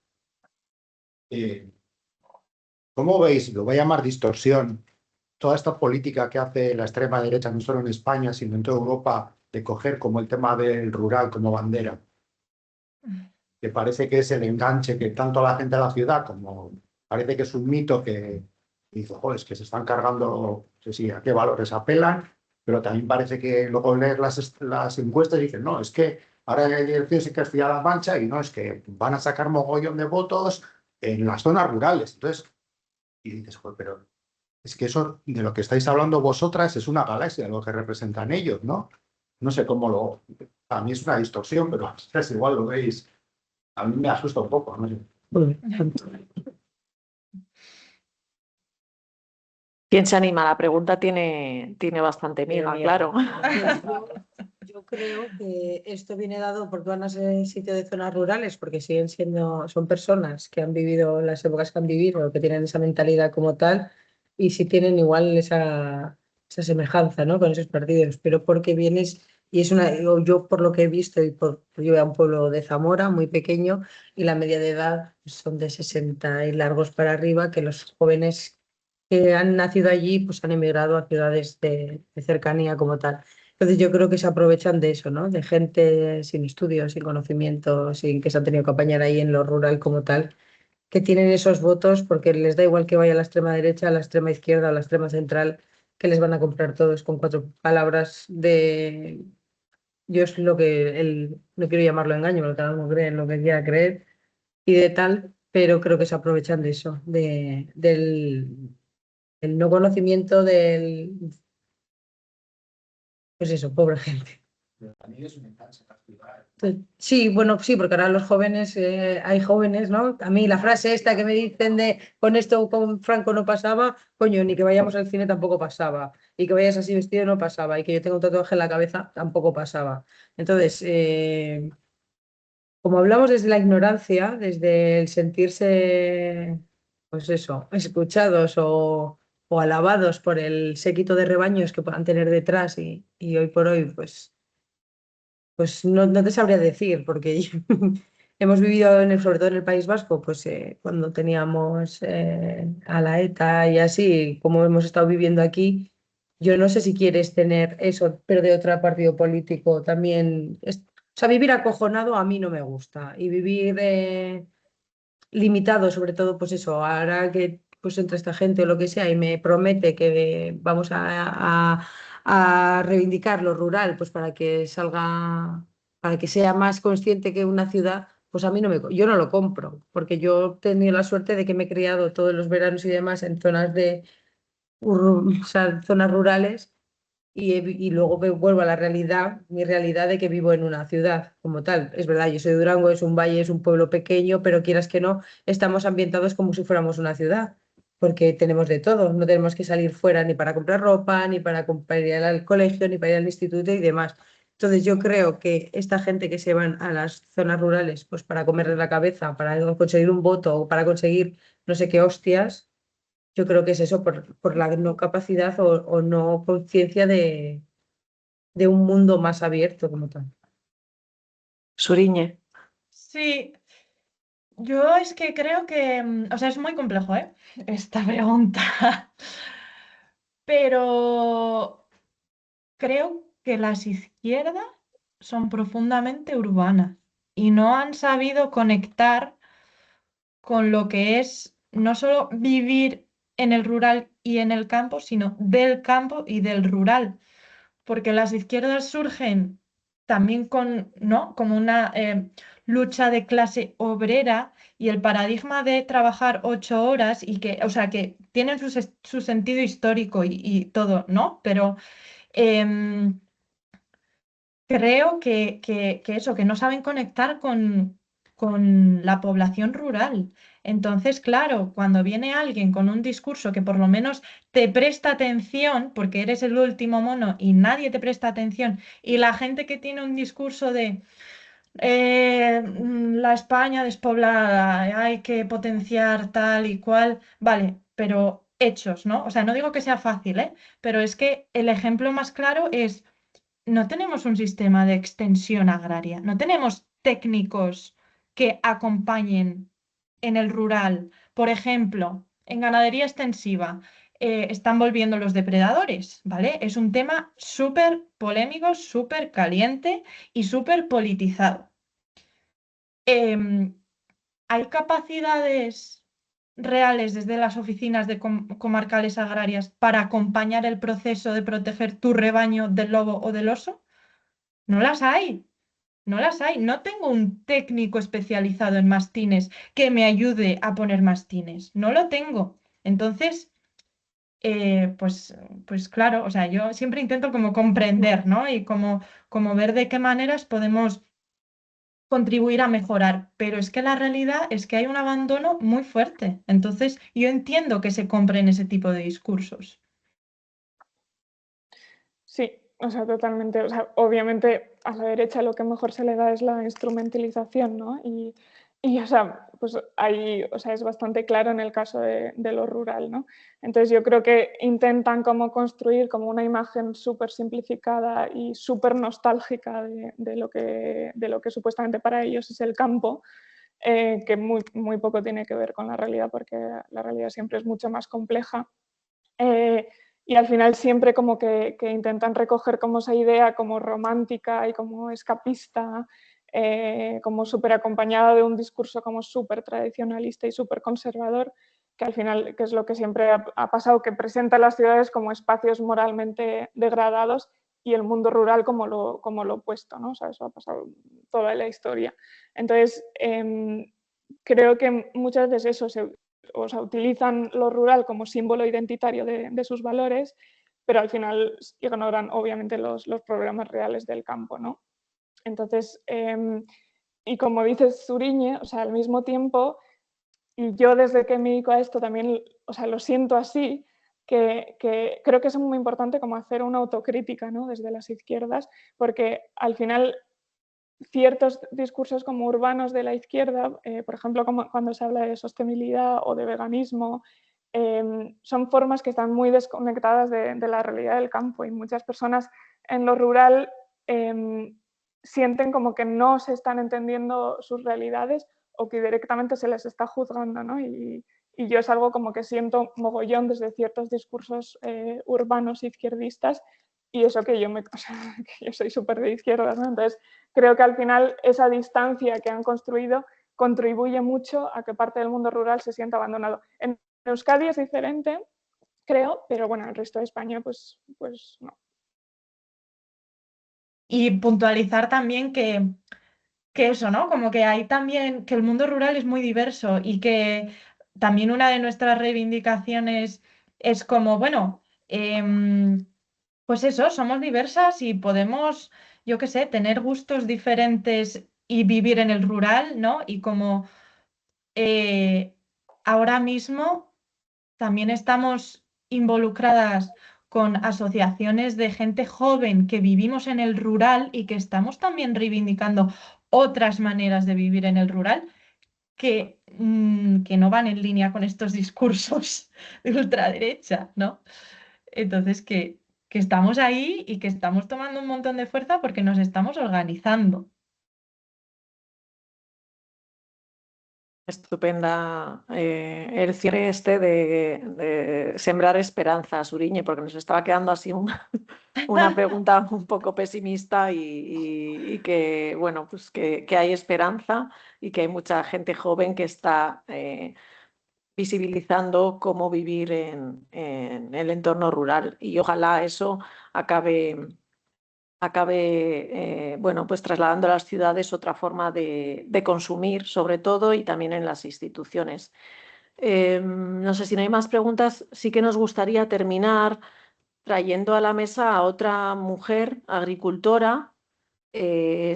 ¿cómo veis, lo voy a llamar distorsión, toda esta política que hace la extrema derecha, no solo en España, sino en toda Europa, de coger como el tema del rural como bandera? Que parece que es el enganche que tanto la gente de la ciudad como parece que es un mito que dice, joder, es que se están cargando, no sé si a qué valores apelan, pero también parece que luego lees las encuestas y dicen, no, es que ahora hay elecciones en Castilla-La Mancha y no, es que van a sacar mogollón de votos en las zonas rurales. Entonces, y dices, joder, pero es que eso de lo que estáis hablando vosotras es una galaxia, lo que representan ellos, ¿no? No sé cómo a mí es una distorsión, pero ustedes igual lo veis. A mí me asusta un poco, no sé. ¿Quién se anima? La pregunta tiene bastante miga, claro. Yo creo que esto viene dado porque van a ser sitio de zonas rurales, porque son personas que han vivido las épocas que han vivido, que tienen esa mentalidad como tal, y sí tienen igual esa semejanza, ¿no? Con esos partidos, pero porque vienes, y yo por lo que he visto, yo voy a un pueblo de Zamora, muy pequeño, y la media de edad son de 60 y largos para arriba, que los jóvenes que han nacido allí, pues han emigrado a ciudades de cercanía como tal. Entonces yo creo que se aprovechan de eso, ¿no? De gente sin estudios, sin conocimientos, sin que se han tenido que apañar ahí en lo rural como tal, que tienen esos votos porque les da igual que vaya a la extrema derecha, a la extrema izquierda, a la extrema central, que les van a comprar todos con 4 palabras de... Yo es lo que no quiero llamarlo engaño, porque cada uno cree en lo que quiera creer y de tal, pero creo que se aprovechan de eso, del no conocimiento pues eso, pobre gente. También es un enganche particular. Sí, bueno, sí, porque ahora los jóvenes, hay jóvenes, ¿no? A mí la frase esta que me dicen de con esto con Franco no pasaba, coño, ni que vayamos al cine tampoco pasaba, y que vayas así vestido no pasaba, y que yo tenga un tatuaje en la cabeza tampoco pasaba. Entonces, como hablamos desde la ignorancia, desde el sentirse, pues eso, escuchados o alabados por el séquito de rebaños que puedan tener detrás y hoy por hoy, pues no te sabría decir, porque hemos vivido, sobre todo en el País Vasco, pues cuando teníamos a la ETA y así, como hemos estado viviendo aquí, yo no sé si quieres tener eso, pero de otro partido político también. O sea, vivir acojonado a mí no me gusta. Y vivir limitado, sobre todo, pues eso, ahora que pues entra esta gente o lo que sea y me promete que vamos a reivindicar lo rural, pues para que salga, para que sea más consciente que una ciudad, pues a mí no yo no lo compro, porque yo he tenido la suerte de que me he criado todos los veranos y demás en zonas o sea, zonas rurales y luego vuelvo a la realidad, mi realidad de que vivo en una ciudad como tal. Es verdad, yo soy de Durango, es un valle, es un pueblo pequeño, pero quieras que no, estamos ambientados como si fuéramos una ciudad, porque tenemos de todo, no tenemos que salir fuera ni para comprar ropa, ni para ir al colegio, ni para ir al instituto y demás. Entonces yo creo que esta gente que se van a las zonas rurales pues para comerles la cabeza, para conseguir un voto o para conseguir no sé qué hostias, yo creo que es eso, por la no capacidad o no conciencia de un mundo más abierto como tal. Suriñe. Sí, yo es que creo que, o sea, es muy complejo, ¿eh? Esta pregunta. Pero creo que las izquierdas son profundamente urbanas y no han sabido conectar con lo que es no solo vivir en el rural y en el campo, sino del campo y del rural. Porque las izquierdas surgen también con, ¿no? como una lucha de clase obrera y el paradigma de trabajar 8 horas y que, o sea, que tienen su sentido histórico y todo, ¿no? Pero em, creo que eso, que no saben conectar con la población rural. Entonces, claro, cuando viene alguien con un discurso que por lo menos te presta atención, porque eres el último mono y nadie te presta atención, y la gente que tiene un discurso de la España despoblada, hay que potenciar tal y cual, vale, pero hechos, ¿no? O sea, no digo que sea fácil, ¿eh? Pero es que el ejemplo más claro es no tenemos un sistema de extensión agraria, no tenemos técnicos que acompañen en el rural. Por ejemplo, en ganadería extensiva, están volviendo los depredadores, ¿vale? Es un tema súper polémico, súper caliente y súper politizado. Em, ¿Hay capacidades reales desde las oficinas de comarcales agrarias para acompañar el proceso de proteger tu rebaño del lobo o del oso? No las hay, no las hay. No tengo un técnico especializado en mastines que me ayude a poner mastines. No lo tengo. Entonces, pues claro, o sea, yo siempre intento como comprender, ¿no? Y como ver de qué maneras podemos contribuir a mejorar. Pero es que la realidad es que hay un abandono muy fuerte. Entonces, yo entiendo que se compren ese tipo de discursos. Sí, o sea, totalmente. O sea, obviamente a la derecha lo que mejor se le da es la instrumentalización, ¿no? O sea, pues ahí, o sea, es bastante claro en el caso de lo rural, ¿no? Entonces yo creo que intentan como construir como una imagen súper simplificada y súper nostálgica de lo que supuestamente para ellos es el campo, que muy poco tiene que ver con la realidad, porque la realidad siempre es mucho más compleja. Y al final siempre como que intentan recoger como esa idea como romántica y como escapista, como súper acompañada de un discurso como súper tradicionalista y súper conservador, que al final, que es lo que siempre ha pasado, que presenta las ciudades como espacios moralmente degradados y el mundo rural como lo opuesto, ¿no? O sea, eso ha pasado toda la historia. Entonces, creo que muchas veces eso o sea, utilizan lo rural como símbolo identitario de sus valores, pero al final ignoran obviamente los problemas reales del campo, ¿no? Entonces, y como dices Zuriñe, o sea, al mismo tiempo, y yo desde que me dedico a esto también, o sea, lo siento así, que creo que es muy importante como hacer una autocrítica, ¿no? Desde las izquierdas, porque al final ciertos discursos como urbanos de la izquierda, por ejemplo, como cuando se habla de sostenibilidad o de veganismo, son formas que están muy desconectadas de la realidad del campo y muchas personas en lo rural sienten como que no se están entendiendo sus realidades o que directamente se les está juzgando, ¿no? Y yo es algo como que siento mogollón desde ciertos discursos urbanos izquierdistas, y eso que o sea, que yo soy súper de izquierdas, ¿no? Entonces creo que al final esa distancia que han construido contribuye mucho a que parte del mundo rural se sienta abandonado. En Euskadi es diferente, creo, pero bueno, el resto de España pues no. Y puntualizar también que eso, ¿no? Como que hay también, que el mundo rural es muy diverso y que también una de nuestras reivindicaciones es como, bueno, pues eso, somos diversas y podemos, yo qué sé, tener gustos diferentes y vivir en el rural, ¿no? Y como eh, ahora mismo también estamos involucradas con asociaciones de gente joven que vivimos en el rural y que estamos también reivindicando otras maneras de vivir en el rural que no van en línea con estos discursos de ultraderecha, ¿no? Entonces, que estamos ahí y que estamos tomando un montón de fuerza porque nos estamos organizando. Estupenda el cierre este de sembrar esperanza, Suriñe, porque nos estaba quedando así una pregunta un poco pesimista y que, bueno, pues que hay esperanza y que hay mucha gente joven que está visibilizando cómo vivir en el entorno rural y ojalá eso acabe bueno, pues trasladando a las ciudades otra forma de consumir, sobre todo, y también en las instituciones. No sé si no hay más preguntas, sí que nos gustaría terminar trayendo a la mesa a otra mujer agricultora,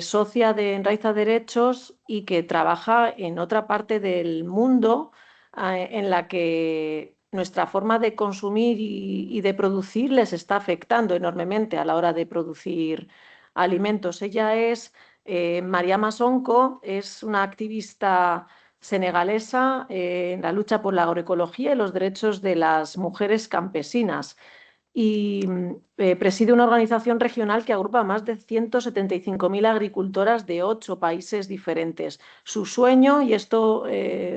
socia de Enraiza Derechos y que trabaja en otra parte del mundo en la que nuestra forma de consumir y de producir les está afectando enormemente a la hora de producir alimentos. Ella es Mariama Sonko, es una activista senegalesa en la lucha por la agroecología y los derechos de las mujeres campesinas y preside una organización regional que agrupa a más de 175.000 agricultoras de 8 países diferentes. Su sueño, y esto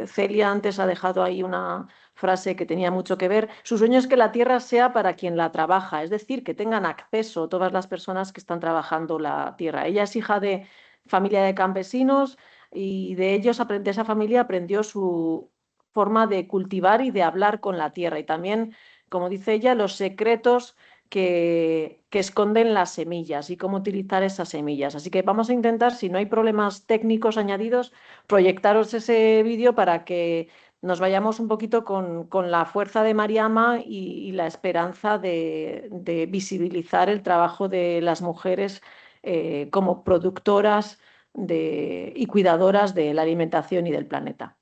Celia antes ha dejado ahí una frase que tenía mucho que ver, su sueño es que la tierra sea para quien la trabaja, es decir, que tengan acceso todas las personas que están trabajando la tierra. Ella es hija de familia de campesinos y de ellos, de esa familia aprendió su forma de cultivar y de hablar con la tierra y también, como dice ella, los secretos que esconden las semillas y cómo utilizar esas semillas. Así que vamos a intentar, si no hay problemas técnicos añadidos, proyectaros ese vídeo para que nos vayamos un poquito con la fuerza de Mariama y la esperanza de visibilizar el trabajo de las mujeres como productoras y cuidadoras de la alimentación y del planeta.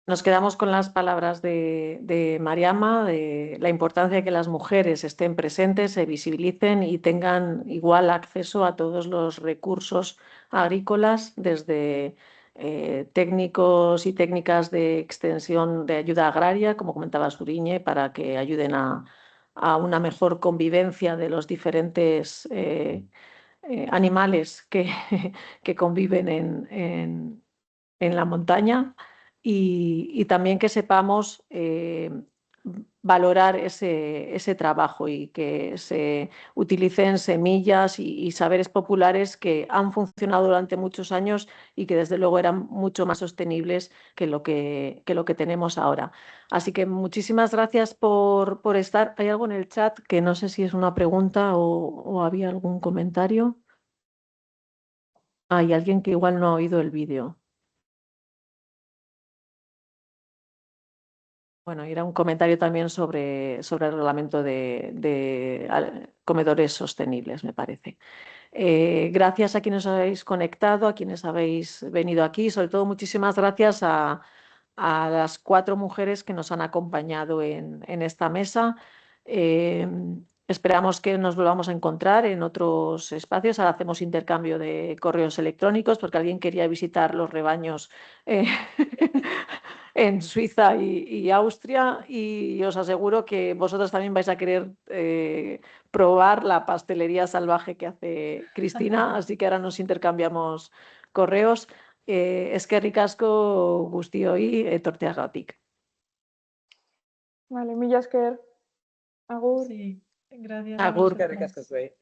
Nos quedamos con las palabras de Mariama, de la importancia de que las mujeres estén presentes, se visibilicen y tengan igual acceso a todos los recursos agrícolas, desde técnicos y técnicas de extensión de ayuda agraria, como comentaba Suriñe, para que ayuden a una mejor convivencia de los diferentes animales que conviven en la montaña y también que sepamos valorar ese trabajo y que se utilicen semillas y saberes populares que han funcionado durante muchos años y que desde luego eran mucho más sostenibles que lo que tenemos ahora. Así que muchísimas gracias por estar. ¿Hay algo en el chat que no sé si es una pregunta o había algún comentario? Hay alguien que igual no ha oído el vídeo. Bueno, era un comentario también sobre el reglamento de comedores sostenibles, me parece. Gracias a quienes os habéis conectado, a quienes habéis venido aquí, sobre todo muchísimas gracias a las 4 mujeres que nos han acompañado en esta mesa. Esperamos que nos volvamos a encontrar en otros espacios. Ahora hacemos intercambio de correos electrónicos porque alguien quería visitar los rebaños en Suiza y Austria, y os aseguro que vosotros también vais a querer probar la pastelería salvaje que hace Cristina, así que ahora nos intercambiamos correos. Eskerrik asko guztioi etorteagatik. Vale, mila esker. Agur. Sí, gracias a Agur. Eskerrik vosotras. asko zuei.